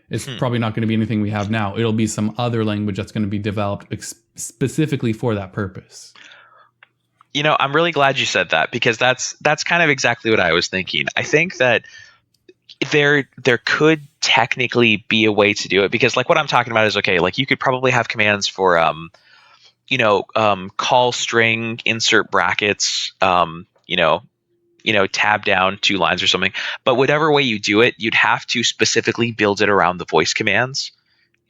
It's probably not going to be anything we have now. It'll be some other language that's going to be developed specifically for that purpose. I'm really glad you said that, because that's kind of exactly what I was thinking. I think that there could technically be a way to do it, because like what I'm talking about is, okay, like you could probably have commands for call string, insert brackets, tab down 2 lines or something. But whatever way you do it, you'd have to specifically build it around the voice commands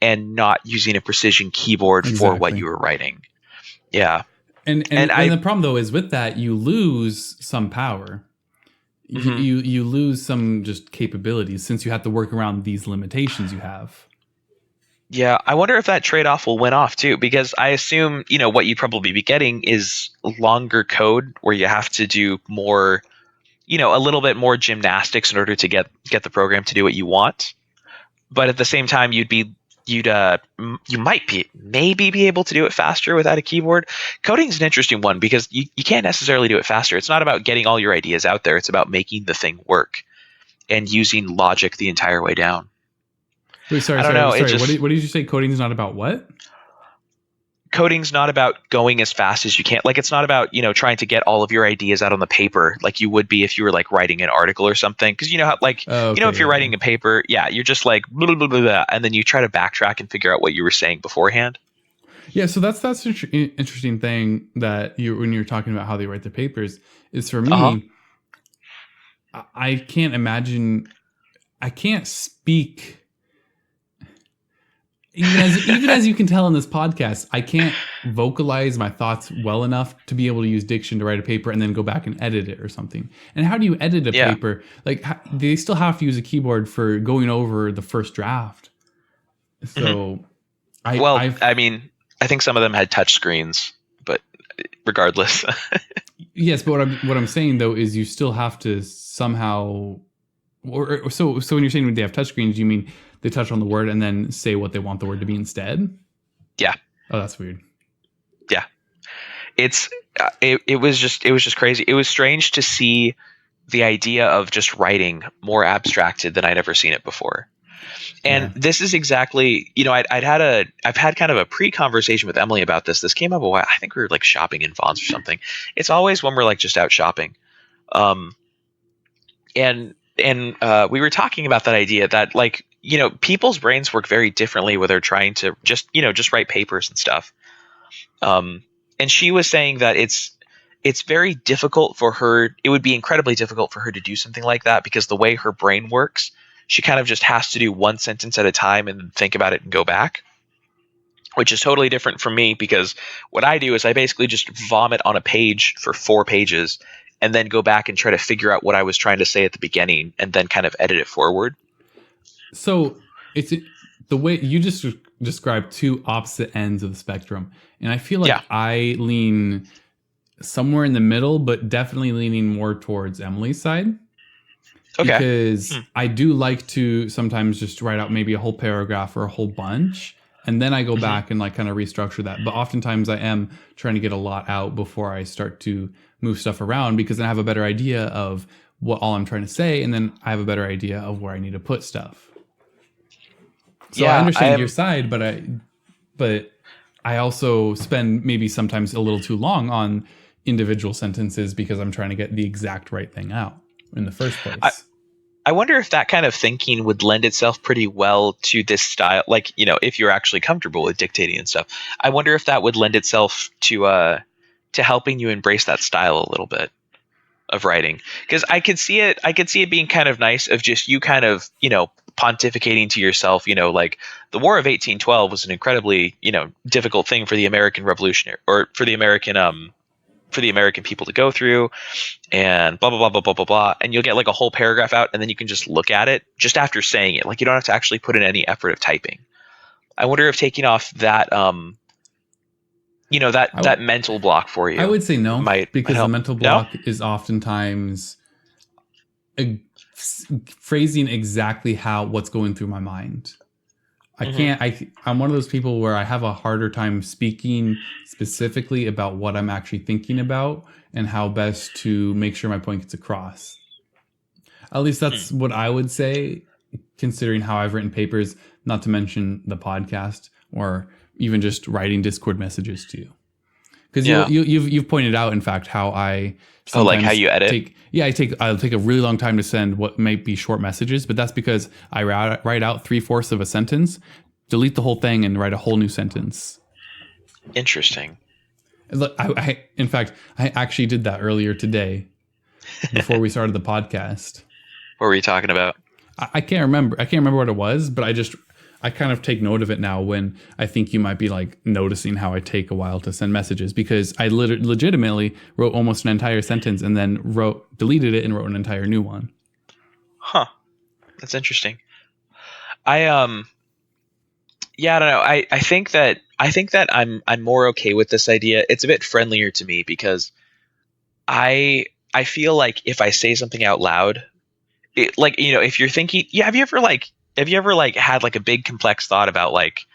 and not using a precision keyboard for what you were writing. Yeah. And the problem though is with that, you lose some power. You lose some just capabilities since you have to work around these limitations you have. Yeah, I wonder if that trade-off will win off too, because I assume, what you'd probably be getting is longer code where you have to do more, a little bit more gymnastics in order to get the program to do what you want. But at the same time, you might maybe be able to do it faster without a keyboard. Coding is an interesting one because you can't necessarily do it faster. It's not about getting all your ideas out there. It's about making the thing work and using logic the entire way down. Wait, sorry. What did you say? Coding is not about what? Coding's not about going as fast as you can. Like, it's not about, trying to get all of your ideas out on the paper like you would be if you were like writing an article or something. Because if you're writing a paper, you're just like blah, blah, blah, blah, and then you try to backtrack and figure out what you were saying beforehand. Yeah, so that's an interesting thing that when you're talking about how they write their papers is for me, I can't imagine, I can't speak. Even as you can tell in this podcast, I can't vocalize my thoughts well enough to be able to use Diction to write a paper and then go back and edit it or something. And how do you edit a paper? Like, they still have to use a keyboard for going over the first draft. So, I think some of them had touch screens, but regardless. Yes, but what I'm saying though is you still have to somehow. So when you're saying when they have touchscreens, you mean they touch on the word and then say what they want the word to be instead? Yeah. Oh, that's weird. Yeah. It was just crazy. It was strange to see the idea of just writing more abstracted than I'd ever seen it before. And this is exactly, I've had kind of a pre-conversation with Emily about this. This came up a while. I think we were like shopping in Vaughn's or something. It's always when we're like just out shopping. And we were talking about that idea that like, people's brains work very differently when they're trying to just write papers and stuff. And she was saying that it's very difficult for her. It would be incredibly difficult for her to do something like that because the way her brain works, she kind of just has to do one sentence at a time and think about it and go back, which is totally different from me because what I do is I basically just vomit on a page for 4 pages and then go back and try to figure out what I was trying to say at the beginning and then kind of edit it forward. So it's the way you just described 2 opposite ends of the spectrum. And I feel like I lean somewhere in the middle, but definitely leaning more towards Emily's side. Okay. Because I do like to sometimes just write out maybe a whole paragraph or a whole bunch. And then I go back and like kind of restructure that. But oftentimes I am trying to get a lot out before I start to move stuff around because then I have a better idea of what all I'm trying to say. And then I have a better idea of where I need to put stuff. So I understand your side, but I also spend maybe sometimes a little too long on individual sentences because I'm trying to get the exact right thing out in the first place. I wonder if that kind of thinking would lend itself pretty well to this style. Like, if you're actually comfortable with dictating and stuff, I wonder if that would lend itself to helping you embrace that style a little bit of writing. Because I could see it being kind of nice of just you kind of, pontificating to yourself, like the War of 1812 was an incredibly, difficult thing for the American Revolutionary or for the American people to go through and blah, blah, blah, blah, blah, blah, blah. And you'll get like a whole paragraph out and then you can just look at it just after saying it. Like you don't have to actually put in any effort of typing. I wonder if taking off that, that mental block for you. I would say no, because the mental block is oftentimes phrasing exactly what's going through my mind. I'm one of those people where I have a harder time speaking specifically about what I'm actually thinking about and how best to make sure my point gets across. At least that's what I would say, considering how I've written papers, not to mention the podcast or even just writing Discord messages to you. Because you've pointed out, in fact, how I like how you edit. I'll take a really long time to send what might be short messages, but that's because I write out 3/4 of a sentence, delete the whole thing, and write a whole new sentence. Interesting. In fact, I actually did that earlier today. before we started the podcast. What were you talking about? I can't remember. I can't remember what it was, but I kind of take note of it now when I think you might be like noticing how I take a while to send messages, because I legitimately wrote almost an entire sentence and then deleted it and wrote an entire new one. Huh. That's interesting. Yeah, I don't know. I think that I'm more okay with this idea. It's a bit friendlier to me because I feel like if I say something out loud, like, if you're thinking, yeah, have you ever had like a big complex thought about, like,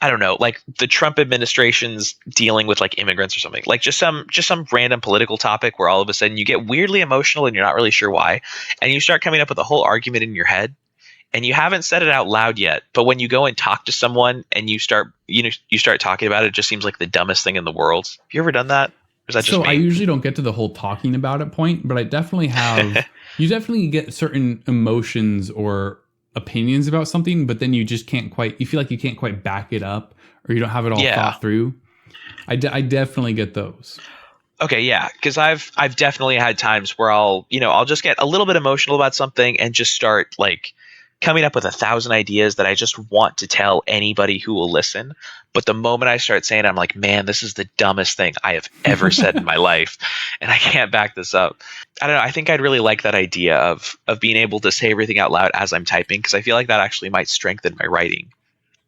I don't know, like the Trump administration's dealing with like immigrants or something, like just some random political topic where all of a sudden you get weirdly emotional and you're not really sure why, and you start coming up with a whole argument in your head. And you haven't said it out loud yet, but when you go and talk to someone and you start talking about it, it just seems like the dumbest thing in the world. Have you ever done that? Or is that just me? I usually don't get to the whole talking about it point, but I definitely have. You definitely get certain emotions or opinions about something, but then you just can't quite. You feel like you can't quite back it up, or you don't have it all thought through. I definitely get those. Okay, yeah, because I've definitely had times where I'll just get a little bit emotional about something and just start like coming up with 1,000 ideas that I just want to tell anybody who will listen. But the moment I start saying it, I'm like, man, this is the dumbest thing I have ever said in my life, and I can't back this up. I don't know. I think I'd really like that idea of being able to say everything out loud as I'm typing, because I feel like that actually might strengthen my writing.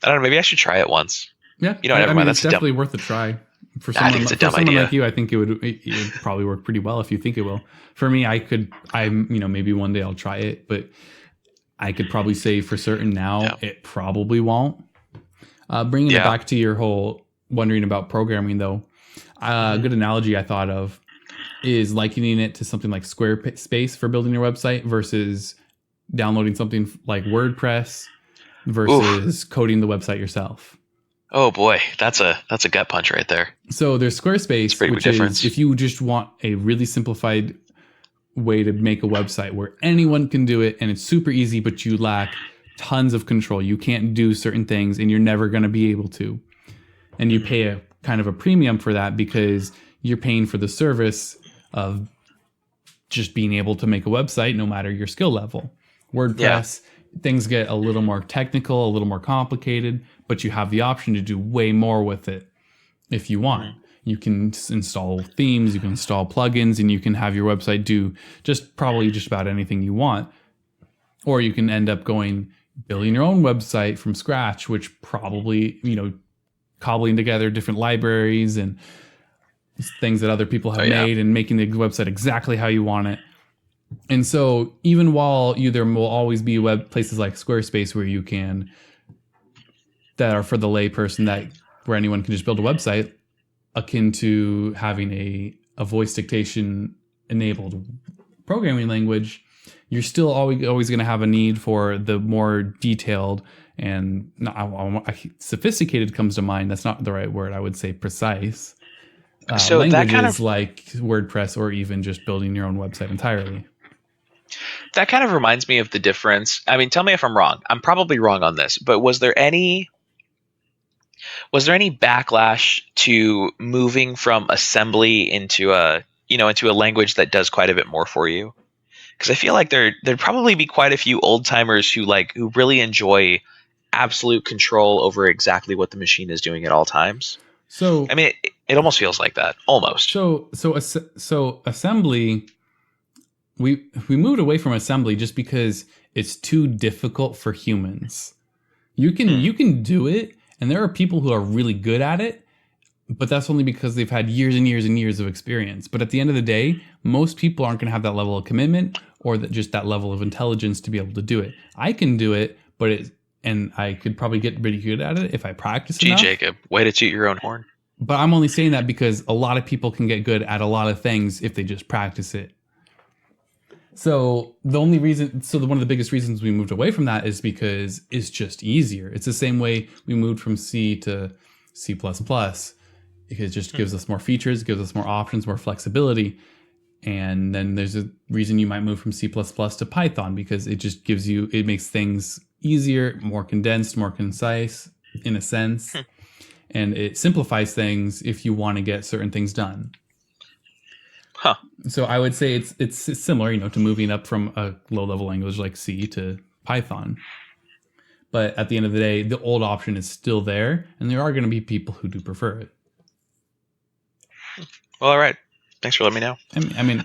I don't know. Maybe I should try it once. Yeah, never mind. It's definitely worth a try. For someone, I think it's a dumb idea. Like you, I think it would probably work pretty well if you think it will. For me, maybe one day I'll try it, but I could probably say for certain now it probably won't. Bringing it back to your whole wondering about programming, though, a good analogy I thought of is likening it to something like Squarespace for building your website versus downloading something like WordPress versus coding the website yourself. Oh boy, that's a gut punch right there. So there's Squarespace, which is if you just want a really simplified way to make a website where anyone can do it and it's super easy, but you lack tons of control. You can't do certain things and you're never going to be able to. And you pay a kind of a premium for that because you're paying for the service of just being able to make a website no matter your skill level. WordPress, things get a little more technical, a little more complicated, but you have the option to do way more with it if you want. You can install themes, you can install plugins, and you can have your website do probably just about anything you want. Or you can end up building your own website from scratch, which probably, cobbling together different libraries and things that other people have made and making the website exactly how you want it. And so even while there will always be places like Squarespace that are for the layperson, where anyone can just build a website, akin to having a voice dictation enabled programming language, you're still always going to have a need for the more detailed and sophisticated comes to mind. That's not the right word. I would say precise. So languages that kind of like WordPress or even just building your own website entirely. That kind of reminds me of the difference. I mean, tell me if I'm wrong. I'm probably wrong on this, but was there any backlash to moving from assembly into a language that does quite a bit more for you? Because I feel like there'd probably be quite a few old timers who really enjoy absolute control over exactly what the machine is doing at all times. So I mean, it almost feels like that, almost. So assembly, we moved away from assembly just because it's too difficult for humans. You can do it. And there are people who are really good at it, but that's only because they've had years and years and years of experience. But at the end of the day, most people aren't going to have that level of commitment or just that level of intelligence to be able to do it. I can do it, and I could probably get pretty good at it if I practice enough. Jacob, way to toot your own horn. But I'm only saying that because a lot of people can get good at a lot of things if they just practice it. So one of the biggest reasons we moved away from that is because it's just easier. It's the same way we moved from C to C++. Because it just gives us more features, gives us more options, more flexibility. And then there's a reason you might move from C++ to Python, because it just it makes things easier, more condensed, more concise in a sense. And it simplifies things if you want to get certain things done. So I would say it's similar, to moving up from a low-level language like C to Python. But at the end of the day, the old option is still there, and there are going to be people who do prefer it. Well, all right. Thanks for letting me know.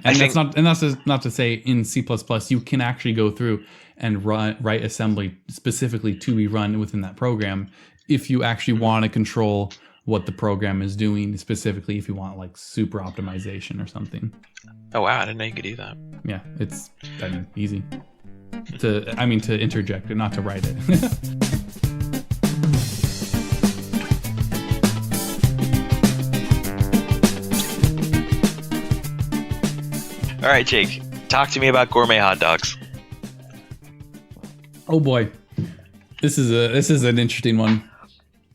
That's not to say in C++ you can actually go through and write assembly specifically to be run within that program if you actually want to control what the program is doing, specifically if you want like super optimization or something. Oh wow, I didn't know you could do that. Yeah, it's easy to interject it, not to write it. All right, Jake, talk to me about Gourmet Hot Dogs. Oh boy, this is an interesting one.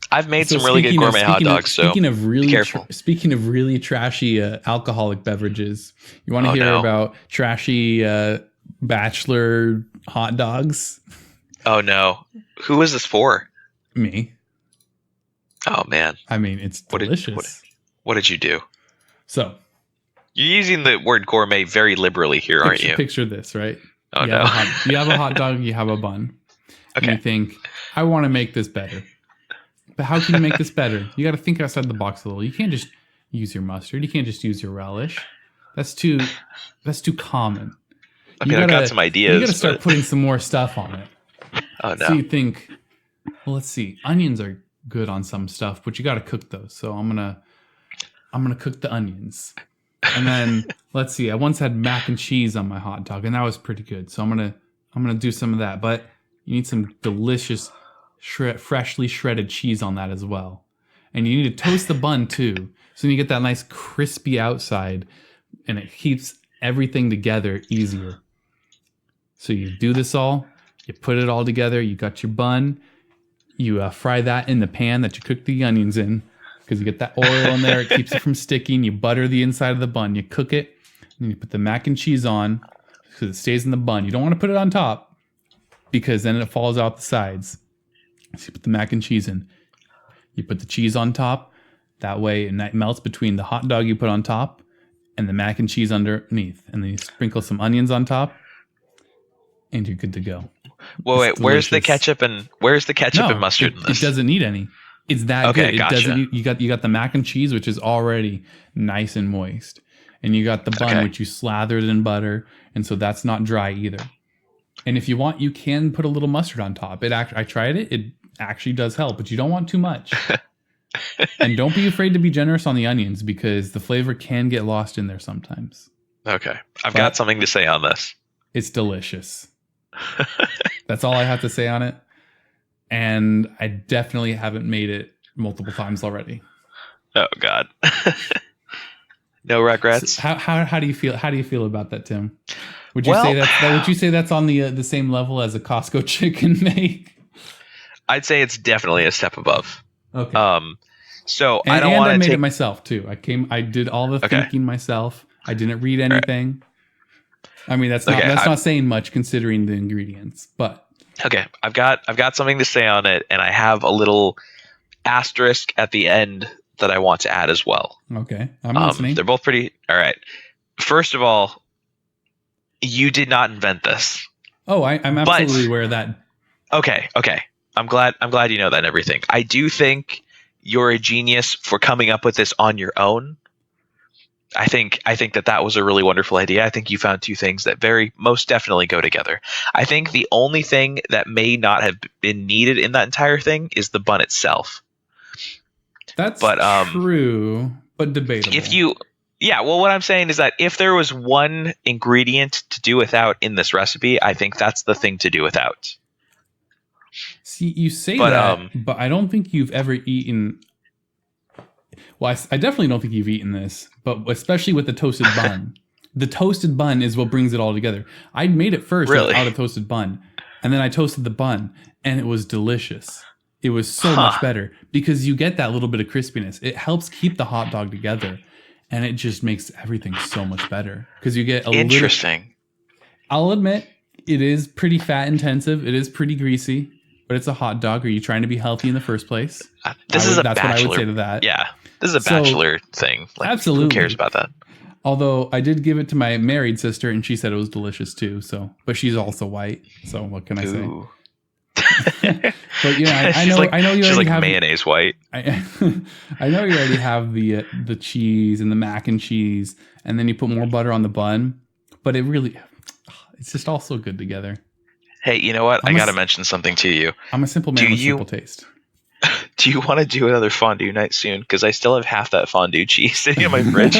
I've made some really good gourmet hot dogs. Speaking of really trashy alcoholic beverages, you want to hear about trashy bachelor hot dogs? Oh no, who is this for? Me. Oh man, it's delicious. What did you do? So you're using the word gourmet very liberally here, aren't you? Picture this, right? Oh you no, you have a hot dog, you have a bun. Okay. And you think, I want to make this better. But how can you make this better? You got to think outside the box a little. You can't just use your mustard. You can't just use your relish. That's too common. Okay, I've got some ideas. You got to start putting some more stuff on it. Oh no. So you think, well, let's see. Onions are good on some stuff, but you got to cook those. So I'm gonna cook the onions. And then let's see. I once had mac and cheese on my hot dog, and that was pretty good. So I'm gonna do some of that. But you need some delicious freshly shredded cheese on that as well. And you need to toast the bun too. So you get that nice crispy outside and it keeps everything together easier. So you do this all, you put it all together, you got your bun, you fry that in the pan that you cook the onions in because you get that oil in there, it keeps it from sticking. You butter the inside of the bun, you cook it, and you put the mac and cheese on because it stays in the bun. You don't want to put it on top because then it falls out the sides. So you put the mac and cheese in. You put the cheese on top. That way it melts between the hot dog you put on top and the mac and cheese underneath. And then you sprinkle some onions on top. And you're good to go. Well, wait, where's the ketchup and mustard in this? It doesn't need any. It's that good. It gotcha. doesn't. You got the mac and cheese, which is already nice and moist. And you got the bun, which you slathered in butter. And so that's not dry either. And if you want, you can put a little mustard on top. I tried it. It actually does help, but you don't want too much. And don't be afraid to be generous on the onions because the flavor can get lost in there sometimes. Okay. I've got something to say on this. It's delicious. That's all I have to say on it. And I definitely haven't made it multiple times already. Oh God. No regrets. So how do you feel? How do you feel about that, Tim? Would you say that's on the same level as a Costco chicken make? I'd say it's definitely a step above. Okay. So I don't want to made it myself too. I did all the thinking myself. I didn't read anything. Right. That's not saying much considering the ingredients, but okay. I've got something to say on it, and I have a little asterisk at the end that I want to add as well. Okay, I'm listening. They're both pretty. All right. First of all, you did not invent this. Oh, I'm absolutely aware of that. Okay. I'm glad you know that and everything. I do think you're a genius for coming up with this on your own. I think that was a really wonderful idea. I think you found two things that most definitely go together. I think the only thing that may not have been needed in that entire thing is the bun itself. That's true, but debatable. Well, what I'm saying is that if there was one ingredient to do without in this recipe, I think that's the thing to do without. See, you say that, but I don't think you've ever eaten. Well, I definitely don't think you've eaten this, but especially with the toasted bun. The toasted bun is what brings it all together. I made it first without a toasted bun, and then I toasted the bun, and it was delicious. It was so much better because you get that little bit of crispiness. It helps keep the hot dog together, and it just makes everything so much better because you get interesting. I'll admit it is pretty fat intensive. It is pretty greasy, but it's a hot dog. Are you trying to be healthy in the first place? That's what I would say to that. Yeah, this is a bachelor thing. Like, absolutely. Who cares about that? Although I did give it to my married sister, and she said it was delicious too. So, but she's also white. So what can I say? Ooh. But yeah, I know. Like, I know you she's already like have mayonnaise white. I, I know you already have the cheese and the mac and cheese, and then you put more butter on the bun. But it's just all so good together. Hey, you know what? I got to mention something to you. I'm a simple man with simple taste. Do you want to do another fondue night soon? Because I still have half that fondue cheese sitting in my fridge.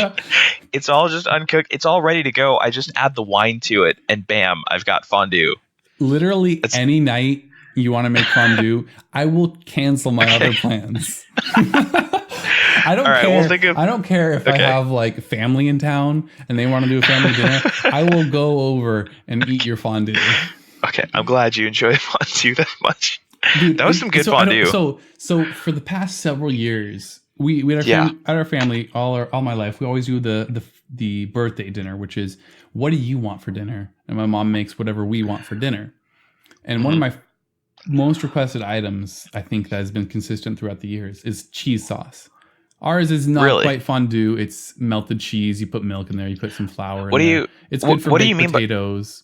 It's all just uncooked. It's all ready to go. I just add the wine to it, and bam, I've got fondue. Literally any night you want to make fondue, I will cancel my other plans. I don't care. I don't care if I have like family in town and they want to do a family dinner. I will go over and eat your fondue. Okay, I'm glad you enjoy fondue that much. Dude, that was some good fondue. So for the past several years, we at our family all my life, we always do the birthday dinner, which is, what do you want for dinner? And my mom makes whatever we want for dinner. And one of my most requested items, I think, that has been consistent throughout the years, is cheese sauce. Ours is not quite fondue. It's melted cheese. You put milk in there. You put some flour. It's good for baked potatoes.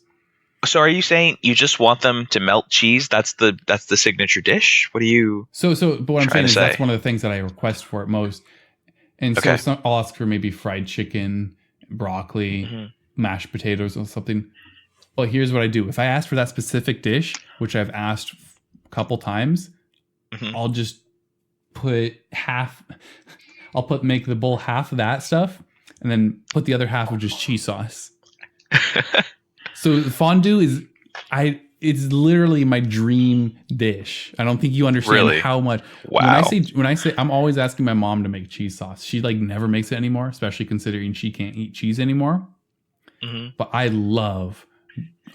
So are you saying you just want them to melt cheese? That's the signature dish? What do you? But what I'm saying is that's one of the things that I request for it most. And so I'll ask for maybe fried chicken, broccoli, mashed potatoes, or something. Well, here's what I do. If I ask for that specific dish, which I've asked a couple times, I'll just put make the bowl half of that stuff, and then put the other half of just cheese sauce. So fondue it's literally my dream dish. I don't think you understand how much. Wow. When I say I'm always asking my mom to make cheese sauce. She like never makes it anymore, especially considering she can't eat cheese anymore. But I love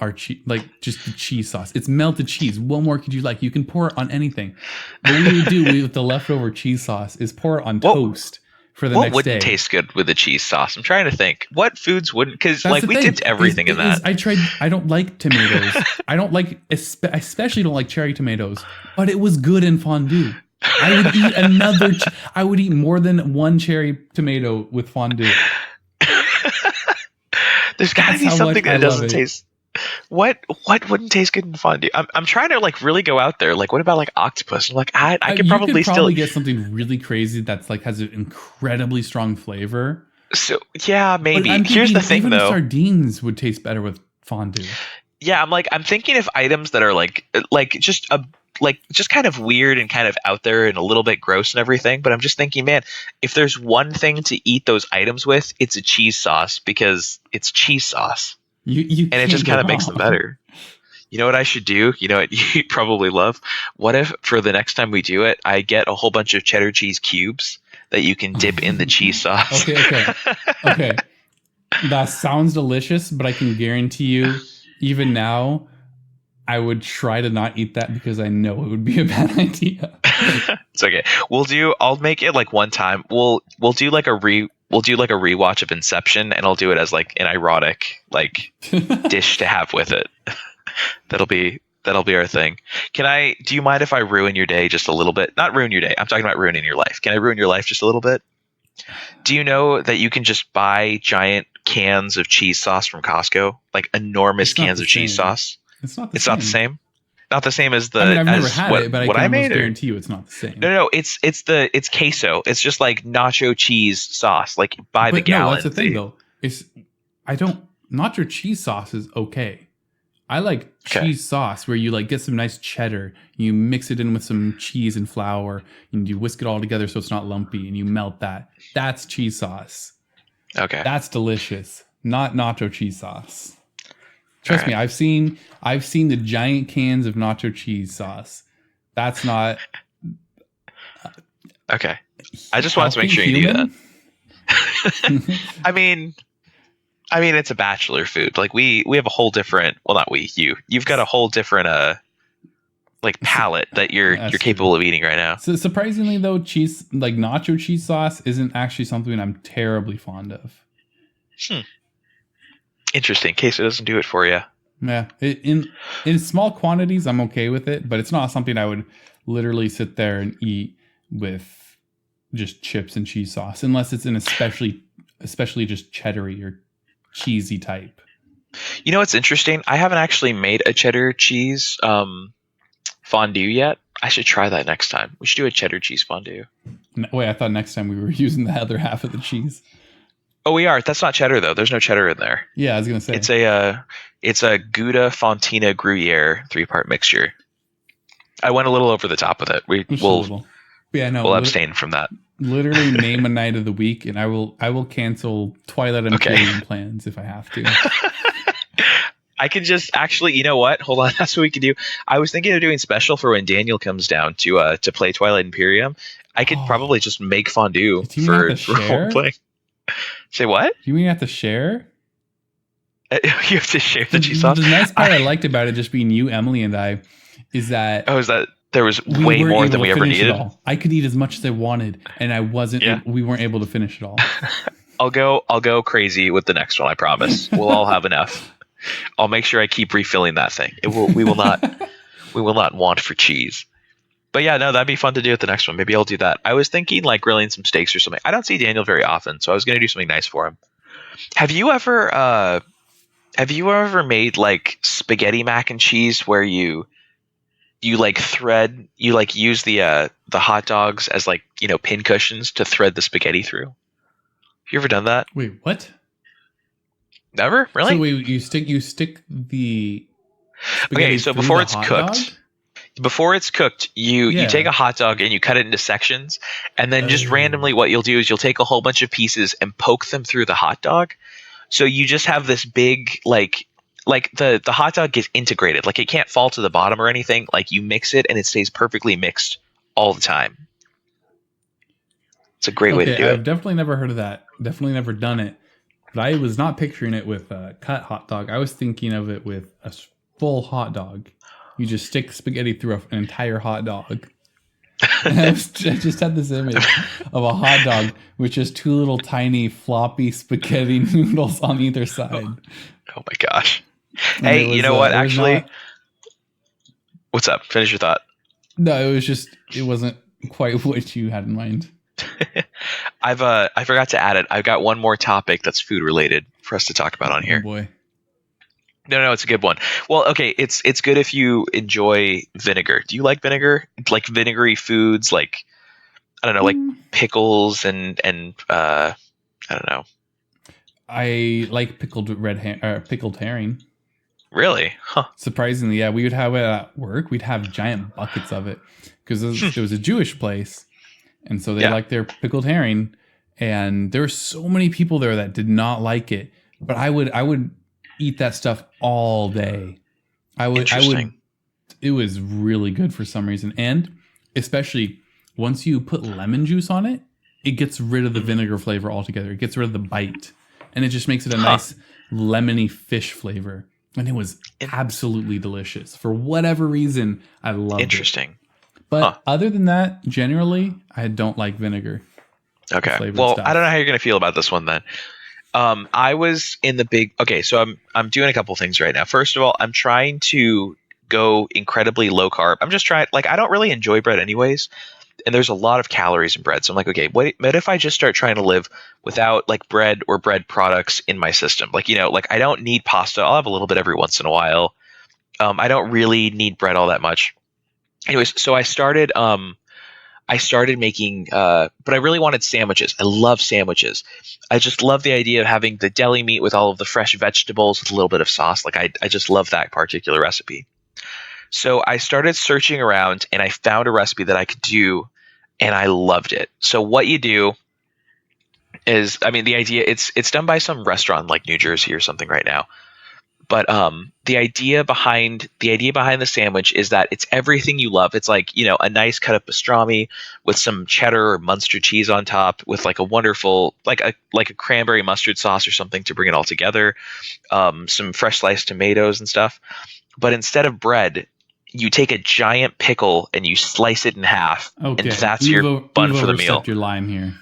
our cheese, like just the cheese sauce. It's melted cheese. What more could you like? You can pour it on anything. What we would do with the leftover cheese sauce is pour it on toast for the next day. What wouldn't taste good with the cheese sauce? I'm trying to think. What foods wouldn't? Because like we dipped everything in that. I don't like tomatoes. I don't like, I especially don't like cherry tomatoes. But it was good in fondue. I would eat I would eat more than one cherry tomato with fondue. There's got to be something that doesn't taste. What wouldn't taste good in fondue? I'm trying to like really go out there. Like, what about like octopus? I'm like, I could probably still get something really crazy that's like has an incredibly strong flavor. So yeah, maybe. Here's the thing, though. Sardines would taste better with fondue. Yeah, I'm thinking of items that are like just kind of weird and kind of out there and a little bit gross and everything. But I'm just thinking, man, if there's one thing to eat those items with, it's a cheese sauce, because it's cheese sauce. And it just kind of makes them better. You know what I should do? You know what you probably love? What if for the next time we do it, I get a whole bunch of cheddar cheese cubes that you can dip in the cheese sauce? Okay. That sounds delicious, but I can guarantee you, even now, I would try to not eat that because I know it would be a bad idea. It's okay. I'll make it like one time. We'll do like a rewatch of Inception, and I'll do it as like an ironic like dish to have with it. That'll be our thing. Do you mind if I ruin your day just a little bit? Not ruin your day. I'm talking about ruining your life. Can I ruin your life just a little bit? Do you know that you can just buy giant cans of cheese sauce from Costco? Like enormous cans of cheese sauce? It's not the same. Not the same as the. I've never had it, but I can almost guarantee you it's not the same. No, it's queso. It's just like nacho cheese sauce, like by the gallon. No, that's the thing though. Nacho cheese sauce is okay. I like cheese sauce where you like get some nice cheddar, you mix it in with some cheese and flour, and you whisk it all together so it's not lumpy, and you melt that. That's cheese sauce. Okay. That's delicious. Not nacho cheese sauce. Trust me, I've seen the giant cans of nacho cheese sauce. That's not okay. I just wanted to make sure you knew that. I mean, it's a bachelor food. Like we have a whole different. Well, not we. You've got a whole different like palate that you're capable of eating right now. So surprisingly, though, cheese like nacho cheese sauce isn't actually something I'm terribly fond of. Interesting. Queso doesn't do it for you. Yeah, in small quantities, I'm okay with it, but it's not something I would literally sit there and eat with just chips and cheese sauce, unless it's an especially especially just cheddary or cheesy type. You know what's interesting? I haven't actually made a cheddar cheese fondue yet. I should try that next time. We should do a cheddar cheese fondue. Wait, I thought next time we were using the other half of the cheese. Oh, we are. That's not cheddar though. There's no cheddar in there. Yeah, I was gonna say it's a Gouda Fontina Gruyere 3-part mixture. I went a little over the top with it. We'll abstain from that. Literally name a night of the week, and I will cancel Twilight Imperium plans if I have to. I can just actually, you know what? Hold on, that's what we can do. I was thinking of doing special for when Daniel comes down to play Twilight Imperium. I could probably just make fondue for role playing. Say what? You mean you have to share? You have to share the cheese sauce. The nice part I liked about it just being you, Emily, and I is that there was way more than we ever needed. I could eat as much as I wanted, and I wasn't. Yeah. We weren't able to finish it all. I'll go crazy with the next one. I promise. We'll all have enough. I'll make sure I keep refilling that thing. We will not want for cheese. But yeah, no, that'd be fun to do at the next one. Maybe I'll do that. I was thinking like grilling some steaks or something. I don't see Daniel very often, so I was going to do something nice for him. Have you ever made like spaghetti mac and cheese where you use the hot dogs as like, you know, pin cushions to thread the spaghetti through? Have you ever done that? Wait, what? Never? Really? So wait, you stick the okay, so before it's cooked. Before it's cooked, you take a hot dog and you cut it into sections, and then just randomly what you'll do is you'll take a whole bunch of pieces and poke them through the hot dog. So you just have this big like the hot dog gets integrated. Like it can't fall to the bottom or anything. Like you mix it and it stays perfectly mixed all the time. It's a great way to do it. I've definitely never heard of that. Definitely never done it. But I was not picturing it with a cut hot dog. I was thinking of it with a full hot dog. You just stick spaghetti through an entire hot dog. And I just had this image of a hot dog with just two little tiny floppy spaghetti noodles on either side. Oh my gosh. Hey, you know what? Actually, what's up? Finish your thought. No, it wasn't quite what you had in mind. I forgot to add it. I've got one more topic that's food related for us to talk about on here. Oh boy. No, it's a good one. Well, okay, it's good if you enjoy vinegar. Do you like vinegar? Like vinegary foods, like I don't know, like pickles and I don't know. I like pickled herring. Really? Huh. Surprisingly, yeah. We would have it at work. We'd have giant buckets of it because it was a Jewish place, and so they liked their pickled herring. And there were so many people there that did not like it, but I would eat that stuff all day. I would. It was really good for some reason, and especially once you put lemon juice on it, it gets rid of the vinegar flavor altogether. It gets rid of the bite, and it just makes it a nice lemony fish flavor. And it was absolutely delicious. For whatever reason, I loved it. Interesting. But other than that, generally, I don't like vinegar. Okay. Well, I don't know how you're going to feel about this one then. I was in the big. Okay, so I'm doing a couple things right now. First of all, I'm trying to go incredibly low carb. I'm just trying. Like, I don't really enjoy bread anyways, and there's a lot of calories in bread. So I'm like, okay, what if I just start trying to live without like bread or bread products in my system? Like, you know, like I don't need pasta. I'll have a little bit every once in a while. I don't really need bread all that much. Anyways, so I started making, but I really wanted sandwiches. I love sandwiches. I just love the idea of having the deli meat with all of the fresh vegetables with a little bit of sauce. Like I just love that particular recipe. So I started searching around and I found a recipe that I could do and I loved it. So what you do is, I mean, the idea, it's done by some restaurant like New Jersey or something right now. But the idea behind the sandwich is that it's everything you love. It's like, you know, a nice cut of pastrami with some cheddar or Munster cheese on top, with like a wonderful like a cranberry mustard sauce or something to bring it all together. Some fresh sliced tomatoes and stuff. But instead of bread, you take a giant pickle and you slice it in half, and that's your bun for the meal. Your line here.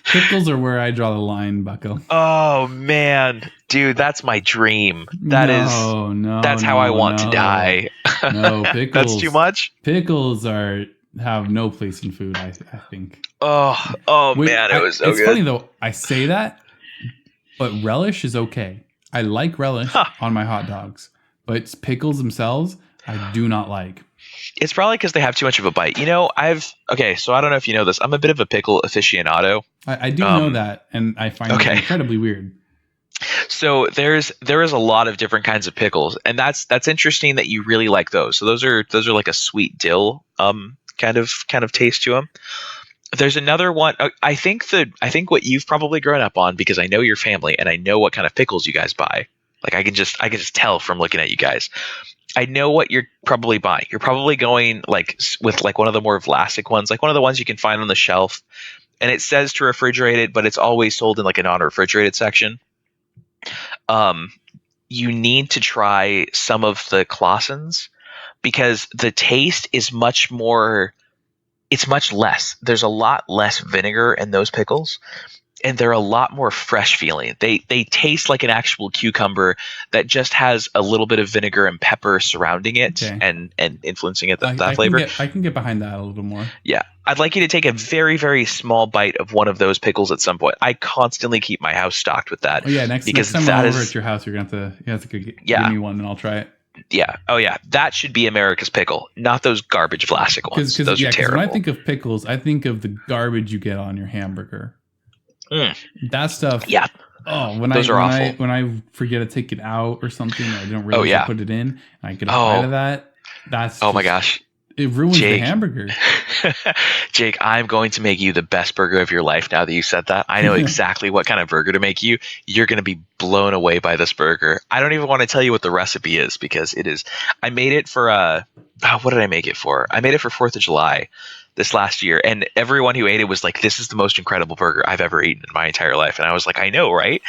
Pickles are where I draw the line, Bucko. Oh man, dude, that's my dream. That's how I want to die. No, pickles. That's too much. Pickles are have no place in food. I think. Oh man, it was so it's good. funny though. I say that, but relish is okay. I like relish on my hot dogs, but pickles themselves, I do not like. It's probably because they have too much of a bite. So I don't know if you know this. I'm a bit of a pickle aficionado. I do know that, and I find it incredibly weird. So there is a lot of different kinds of pickles, and that's interesting that you really like those. So those are like a sweet dill kind of taste to them. There's another one. I think what you've probably grown up on, because I know your family and I know what kind of pickles you guys buy. Like I can just tell from looking at you guys. I know what you're probably buying. You're probably going with one of the more Vlasic ones, like one of the ones you can find on the shelf, and it says to refrigerate it, but it's always sold in like a non-refrigerated section. You need to try some of the Claussens because the taste is much more. It's much less. There's a lot less vinegar in those pickles, and they're a lot more fresh feeling. They taste like an actual cucumber that just has a little bit of vinegar and pepper surrounding it and influencing it that flavor. I can get behind that a little more. Yeah. I'd like you to take a very, very small bite of one of those pickles at some point. I constantly keep my house stocked with that. Oh yeah, next time I'm over at your house, you're going to have to give me one and I'll try it. Yeah. Oh, yeah. That should be America's pickle, not those garbage Vlasic ones. Those are terrible. When I think of pickles, I think of the garbage you get on your hamburger. That stuff. Yeah. Oh, when those are awful. When I forget to take it out or something, I don't really put it in. And I get a bite of that. That's my gosh. It ruins the hamburger. Jake, I'm going to make you the best burger of your life now that you said that. I know exactly what kind of burger to make you. You're going to be blown away by this burger. I don't even want to tell you what the recipe is because it is. I made it for what did I make it for? I made it for 4th of July this last year, and everyone who ate it was like, this is the most incredible burger I've ever eaten in my entire life. And I was like, I know, right?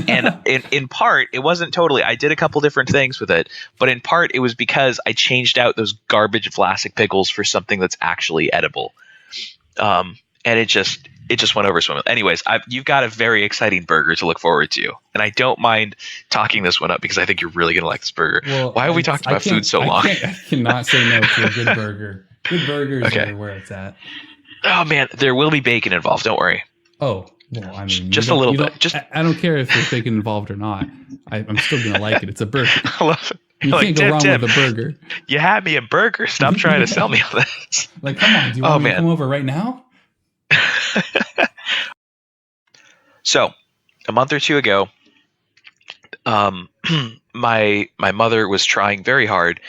And in part, it wasn't totally. I did a couple different things with it, but in part, it was because I changed out those garbage Vlasic pickles for something that's actually edible. And it just went over swimmingly. Anyways, you've got a very exciting burger to look forward to, and I don't mind talking this one up because I think you're really going to like this burger. Well, why have we talked about food so long? I cannot say no to a good burger. Good burgers are where it's at. Oh man, there will be bacon involved. Don't worry. Oh, well, I mean, just a little bit. I don't care if there's bacon involved or not. I'm still gonna like it. It's a burger. I love it. You can't go wrong with a burger. You had me a burger. Stop trying to sell me all this. Like, come on. Do you want me to come over right now? So, a month or two ago, my mother was trying very hard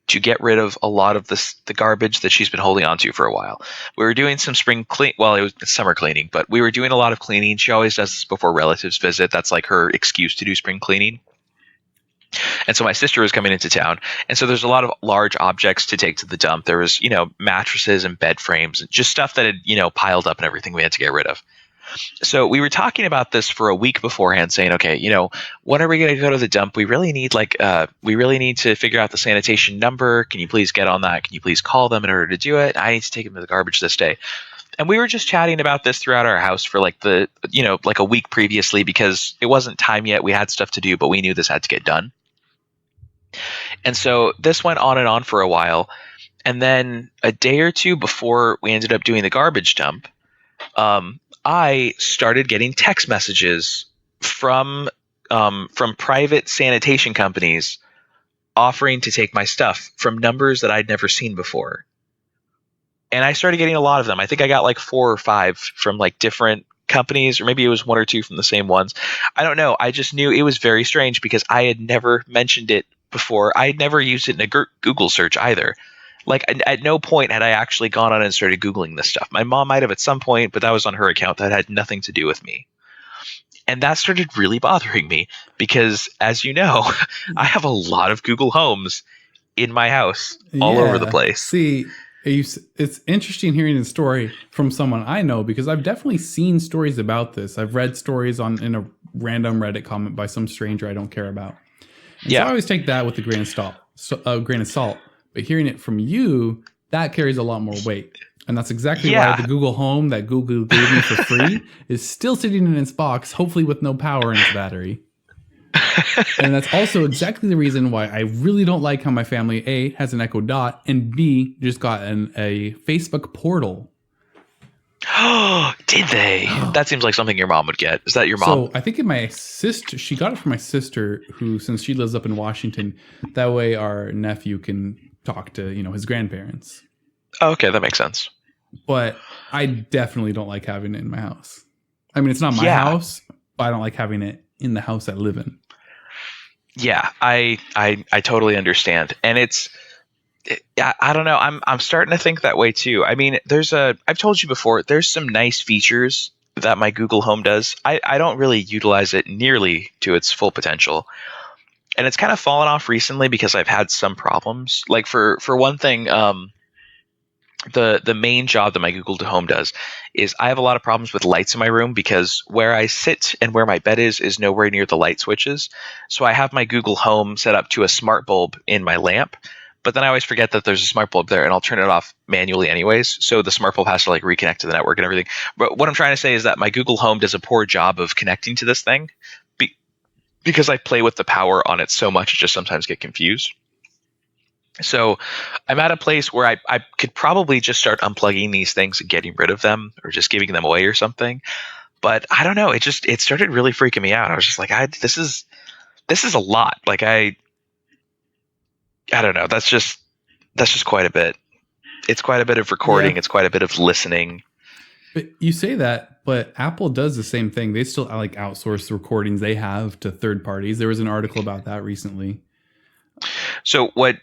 to get rid of a lot of the garbage that she's been holding on to for a while. We were doing some spring clean. Well, it was summer cleaning, but we were doing a lot of cleaning. She always does this before relatives visit. That's like her excuse to do spring cleaning. And so my sister was coming into town, and so there's a lot of large objects to take to the dump. There was, mattresses and bed frames, and just stuff that had, piled up and everything we had to get rid of. So we were talking about this for a week beforehand, saying, okay, when are we going to go to the dump? We really need to figure out the sanitation number. Can you please get on that? Can you please call them in order to do it? I need to take them to the garbage this day. And we were just chatting about this throughout our house for like a week previously, because it wasn't time yet. We had stuff to do, but we knew this had to get done. And so this went on and on for a while. And then a day or two before we ended up doing the garbage dump, I started getting text messages from private sanitation companies offering to take my stuff from numbers that I'd never seen before. And I started getting a lot of them. I think I got like 4 or 5 from like different companies, or maybe it was 1 or 2 from the same ones. I don't know. I just knew it was very strange because I had never mentioned it before. I had never used it in a Google search either. Like, at no point had I actually gone on and started Googling this stuff. My mom might have at some point, but that was on her account. That had nothing to do with me. And that started really bothering me because, as you know, I have a lot of Google Homes in my house all over the place. See, it's interesting hearing the story from someone I know, because I've definitely seen stories about this. I've read stories in a random Reddit comment by some stranger I don't care about. And so I always take that with a grain of salt. But hearing it from you, that carries a lot more weight. And that's exactly why the Google Home that Google gave me for free is still sitting in its box, hopefully with no power in its battery. And that's also exactly the reason why I really don't like how my family, A, has an Echo Dot, and B, just got a Facebook portal. Oh, did they? That seems like something your mom would get. Is that your mom? So I think my sister, she got it from my sister, who, since she lives up in Washington, that way our nephew can talk to, his grandparents. Oh, okay, that makes sense. But I definitely don't like having it in my house. I mean, it's not my house, but I don't like having it in the house I live in. Yeah, I totally understand. And I don't know. I'm starting to think that way too. I mean, I've told you before, there's some nice features that my Google Home does. I don't really utilize it nearly to its full potential. And it's kind of fallen off recently because I've had some problems. Like for one thing, the main job that my Google Home does is I have a lot of problems with lights in my room because where I sit and where my bed is nowhere near the light switches. So I have my Google Home set up to a smart bulb in my lamp, but then I always forget that there's a smart bulb there and I'll turn it off manually anyways. So the smart bulb has to like reconnect to the network and everything. But what I'm trying to say is that my Google Home does a poor job of connecting to this thing because I play with the power on it so much, I just sometimes get confused. So I'm at a place where I could probably just start unplugging these things and getting rid of them or just giving them away or something. But I don't know. It started really freaking me out. I was just like, this is a lot. Like I don't know. That's just quite a bit. It's quite a bit of recording. Yeah. It's quite a bit of listening. But you say that, but Apple does the same thing. They still like outsource the recordings they have to third parties. There was an article about that recently. So what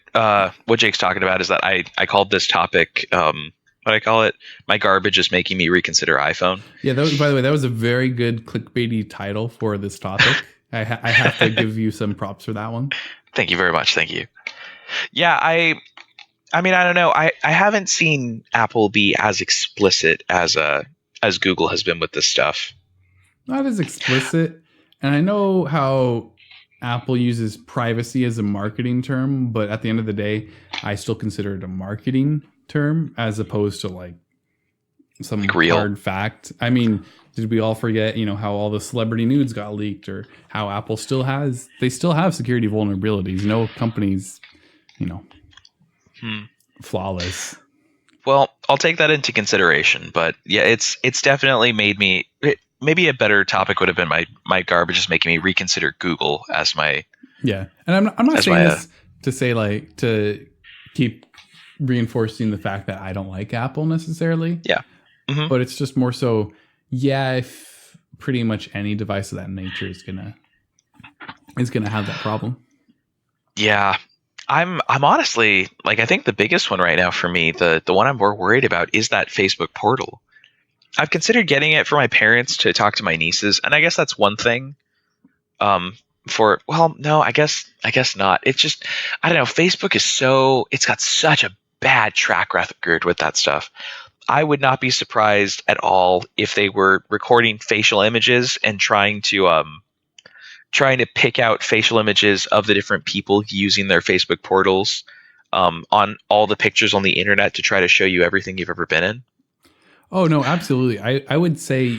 Jake's talking about is that I called this topic, what I call it, my garbage is making me reconsider iPhone. Yeah, by the way, that was a very good clickbaity title for this topic. I have to give you some props for that one. Thank you very much. Thank you. Yeah, I mean, I don't know. I haven't seen Apple be as explicit as Google has been with this stuff. Not as explicit. And I know how Apple uses privacy as a marketing term, but at the end of the day, I still consider it a marketing term as opposed to like some hard fact. I mean, did we all forget, how all the celebrity nudes got leaked, or how Apple still have security vulnerabilities? No company's, flawless. Well, I'll take that into consideration, but yeah, it's definitely made me. Maybe a better topic would have been my garbage is making me reconsider Google as my. Yeah, and I'm not saying this to say like to keep reinforcing the fact that I don't like Apple necessarily. Yeah, but it's just more so. Yeah, if pretty much any device of that nature is gonna have that problem. Yeah, I'm honestly like I think the biggest one right now for me, the one I'm more worried about is that Facebook portal. I've considered getting it for my parents to talk to my nieces, and I guess that's one thing. No, I guess not. It's just I don't know. Facebook is it's got such a bad track record with that stuff. I would not be surprised at all if they were recording facial images and trying to pick out facial images of the different people using their Facebook portals on all the pictures on the internet to try to show you everything you've ever been in. Oh no, absolutely. I would say,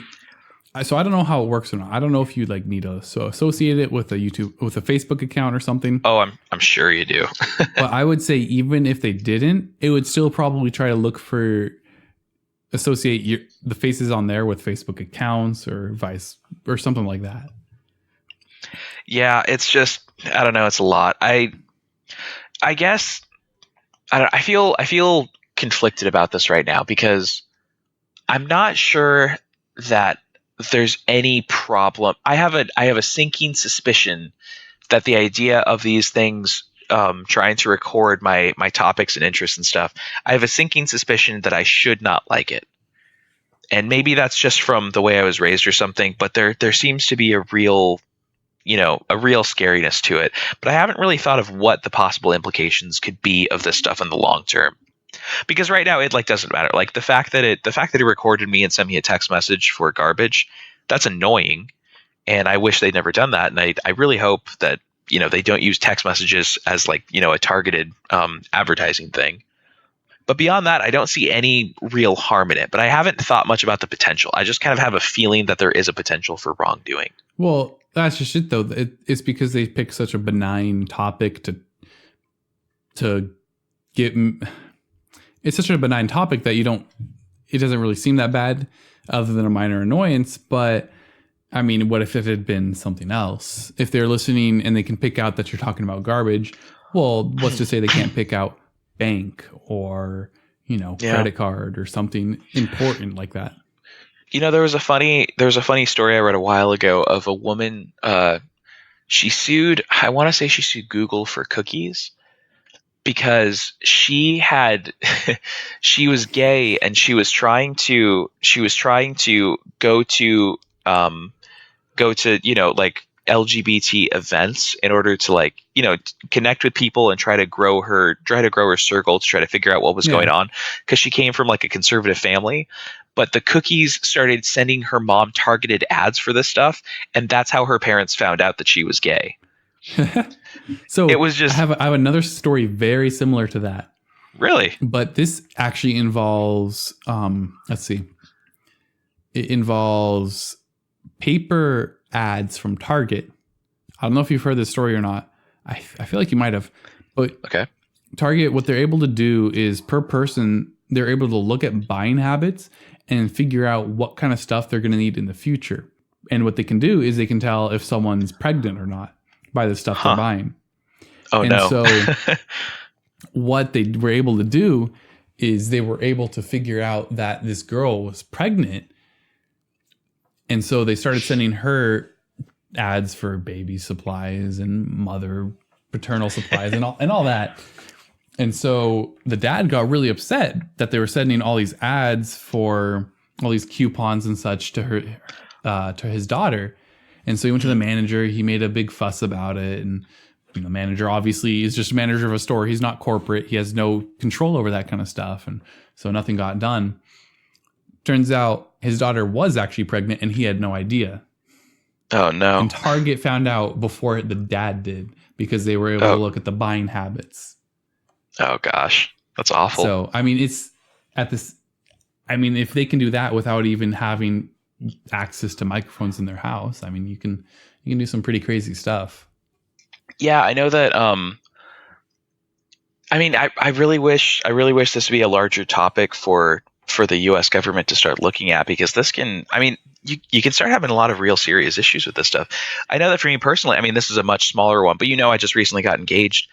so I don't know how it works or not. I don't know if you like need to associate it with a Facebook account or something. Oh, I'm sure you do. But I would say even if they didn't, it would still probably try to look for associate the faces on there with Facebook accounts or something like that. Yeah, it's just I don't know. It's a lot. I guess I feel conflicted about this right now because I'm not sure that there's any problem. I have a sinking suspicion that the idea of these things trying to record my topics and interests and stuff, I have a sinking suspicion that I should not like it. And maybe that's just from the way I was raised or something, but there seems to be a real scariness to it. But I haven't really thought of what the possible implications could be of this stuff in the long term. Because right now it like doesn't matter. Like the fact that he recorded me and sent me a text message for garbage, that's annoying. And I wish they'd never done that. And I really hope that, they don't use text messages as like, a targeted advertising thing. But beyond that, I don't see any real harm in it. But I haven't thought much about the potential. I just kind of have a feeling that there is a potential for wrongdoing. Well, That's just it, though. It's because they pick such a benign topic to get. It's such a benign topic that it doesn't really seem that bad, other than a minor annoyance. But I mean, what if it had been something else? If they're listening and they can pick out that you're talking about garbage, well, what's to say they can't pick out bank or credit card or something important like that? There was a funny story I read a while ago of a woman. She sued Google for cookies because she was gay and she was trying to go to like LGBT events in order to connect with people and try to grow her circle to try to figure out what was going on, because she came from like a conservative family. But the cookies started sending her mom targeted ads for this stuff, and that's how her parents found out that she was gay. So it was just. I have another story very similar to that. Really? But this actually involves. Let's see. It involves paper ads from Target. I don't know if you've heard this story or not. I feel like you might have. But okay. Target, what they're able to do is per person, they're able to look at buying habits and figure out what kind of stuff they're going to need in the future. And what they can do is they can tell if someone's pregnant or not by the stuff they're buying. Oh, no. So what they were able to do is they were able to figure out that this girl was pregnant. And so they started sending her ads for baby supplies and paternal supplies and all that. And so the dad got really upset that they were sending all these ads for all these coupons and such to his daughter. And so he went to the manager. He made a big fuss about it. And the manager obviously is just a manager of a store. He's not corporate. He has no control over that kind of stuff. And so nothing got done. Turns out his daughter was actually pregnant and he had no idea. Oh, no. And Target found out before the dad did because they were able to look at the buying habits. Oh, gosh. That's awful. So, I mean, if they can do that without even having access to microphones in their house, I mean, you can do some pretty crazy stuff. Yeah, I know that. I mean, I really wish this would be a larger topic for the U.S. government to start looking at, because this can, I mean, you can start having a lot of real serious issues with this stuff. I know that for me personally, I mean, this is a much smaller one, but I just recently got engaged.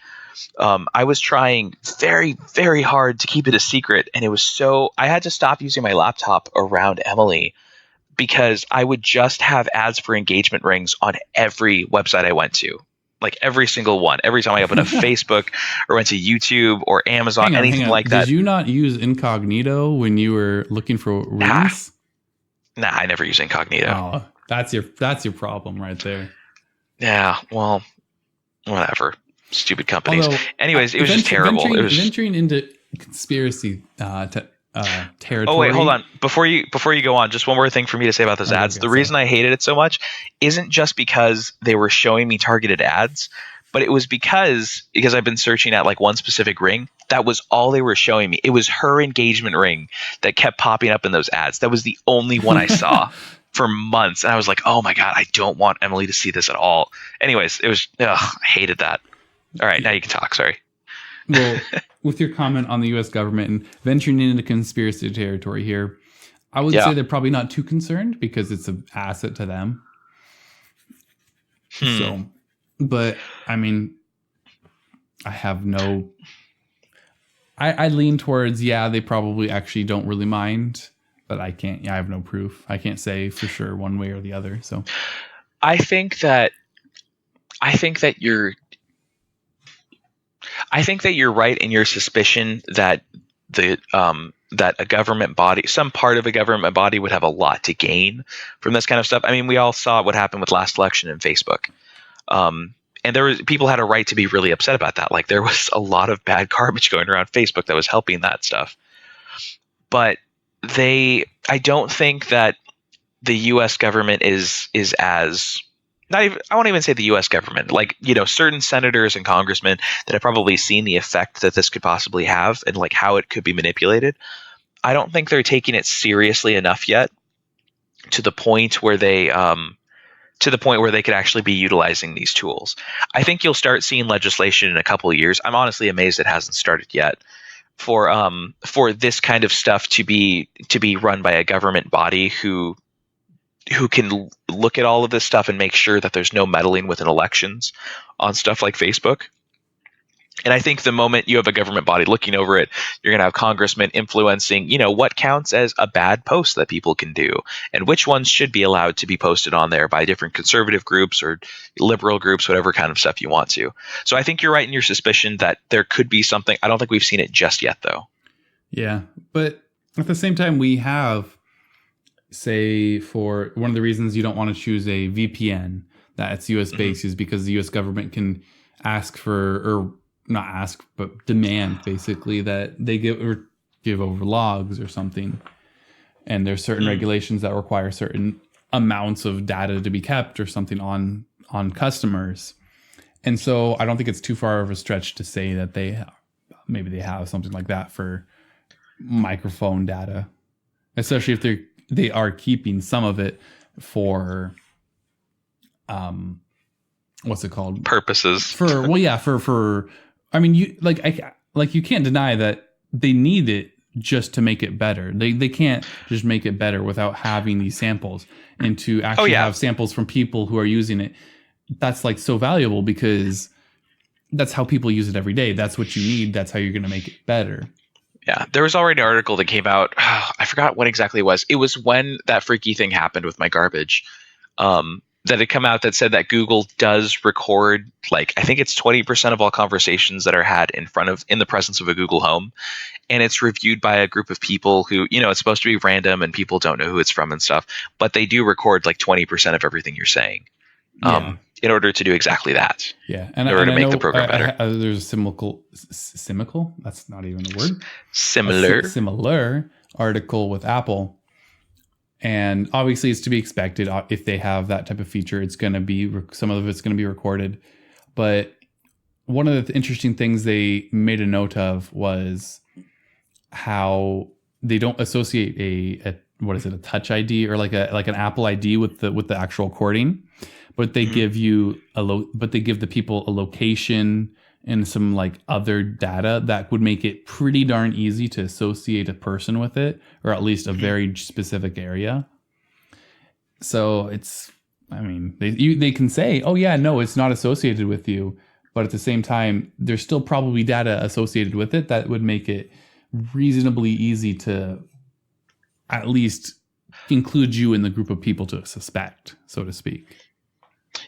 I was trying very, very hard to keep it a secret, and I had to stop using my laptop around Emily because I would just have ads for engagement rings on every website I went to. Like every single one. Every time I opened up Facebook or went to YouTube or Amazon, anything like that. Did you not use incognito when you were looking for rings? Nah, I never use incognito. Oh, that's your problem right there. Yeah, well, whatever. Stupid companies. Anyways, it was just terrible. Venturing into conspiracy territory. Oh wait, hold on. Before you go on, just one more thing for me to say about those ads. The reason I hated it so much isn't just because they were showing me targeted ads, but it was because I've been searching at like one specific ring. That was all they were showing me. It was her engagement ring that kept popping up in those ads. That was the only one I saw for months, and I was like, "Oh my god, I don't want Emily to see this at all." Anyways, it was I hated that. All right, now you can talk. Sorry. Well, with your comment on the U.S. government and venturing into conspiracy territory here, I would say they're probably not too concerned because it's an asset to them. So, but I mean, I have no. I lean towards they probably actually don't really mind, but I can't. I have no proof. I can't say for sure one way or the other. So, I think that you're right in your suspicion that that a government body, some part of a government body, would have a lot to gain from this kind of stuff. I mean, we all saw what happened with last election in Facebook, and people had a right to be really upset about that. Like there was a lot of bad garbage going around Facebook that was helping that stuff. But I don't think that the U.S. government is as not even, I won't even say the U.S. government, like, certain senators and congressmen that have probably seen the effect that this could possibly have and like how it could be manipulated. I don't think they're taking it seriously enough yet to the point where they to the point where they could actually be utilizing these tools. I think you'll start seeing legislation in a couple of years. I'm honestly amazed it hasn't started yet for this kind of stuff to be run by a government body who can look at all of this stuff and make sure that there's no meddling within elections on stuff like Facebook. And I think the moment you have a government body looking over it, you're going to have congressmen influencing, what counts as a bad post that people can do and which ones should be allowed to be posted on there by different conservative groups or liberal groups, whatever kind of stuff you want to. So I think you're right in your suspicion that there could be something. I don't think we've seen it just yet, though. Yeah, but at the same time, we have, say, for one of the reasons you don't want to choose a VPN that's US based is because the US government can ask for, or not ask, but demand basically that they give over logs or something. And there's certain regulations that require certain amounts of data to be kept or something on customers. And so I don't think it's too far of a stretch to say that maybe they have something like that for microphone data, especially if they are keeping some of it for what's it called? Purposes. For I mean, you can't deny that they need it just to make it better. They can't just make it better without having these samples, and to actually have samples from people who are using it. That's like so valuable because that's how people use it every day. That's what you need. That's how you're going to make it better. Yeah, there was already an article that came out. I forgot what exactly it was. It was when that freaky thing happened with my garbage. That had come out that said that Google does record, like, I think it's 20% of all conversations that are had in the presence of a Google Home. And it's reviewed by a group of people who, it's supposed to be random and people don't know who it's from and stuff. But they do record like 20% of everything you're saying in order to do exactly that. Yeah. In order to make the program better. There's a simical, that's not even a word. Similar article with Apple. And obviously, it's to be expected if they have that type of feature. It's going to be some of it's going to be recorded. But one of the interesting things they made a note of was how they don't associate a Touch ID or like an Apple ID with the actual recording, but they give you they give the people a location and some like other data that would make it pretty darn easy to associate a person with it, or at least a very specific area. So they can say, oh yeah, no, it's not associated with you. But at the same time, there's still probably data associated with it that would make it reasonably easy to at least include you in the group of people to suspect, so to speak.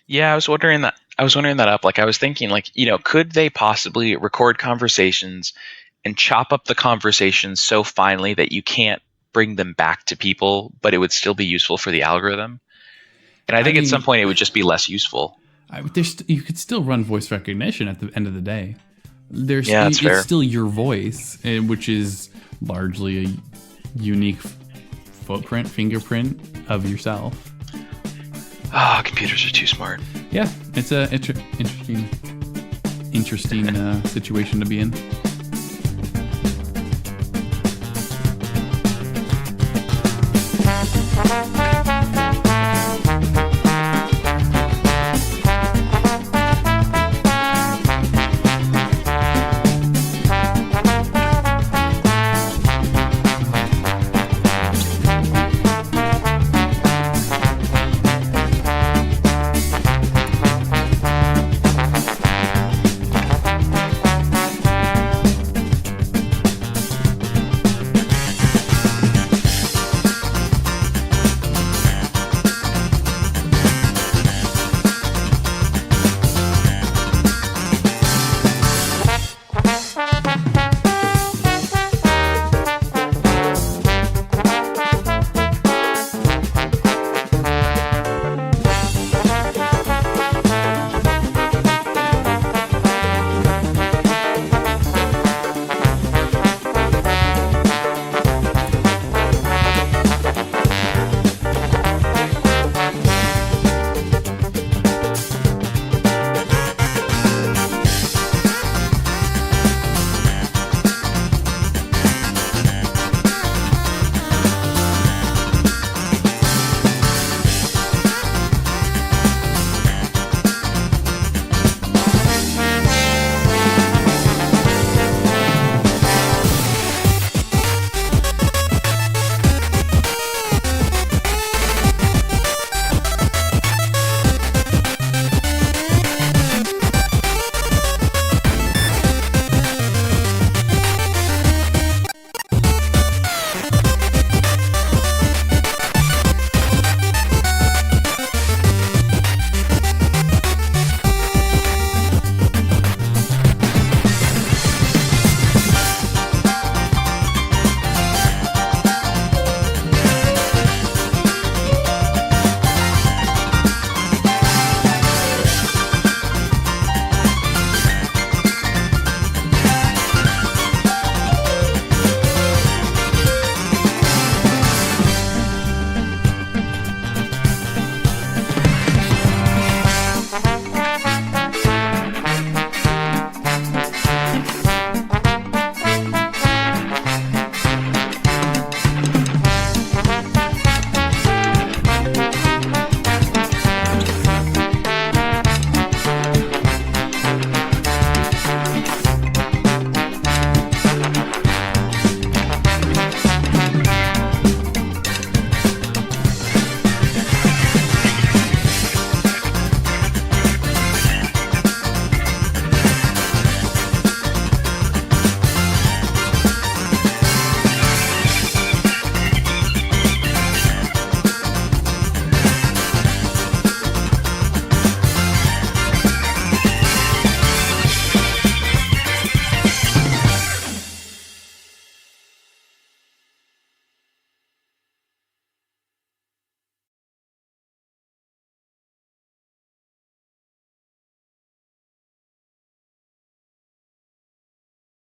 Yeah, I was wondering that up. Like, I was thinking, like, could they possibly record conversations and chop up the conversations so finely that you can't bring them back to people, but it would still be useful for the algorithm? And I think at some point it would just be less useful. You could still run voice recognition at the end of the day. It's fair. It's still your voice, which is largely a unique fingerprint of yourself. Computers are too smart. Yeah, it's a interesting situation to be in.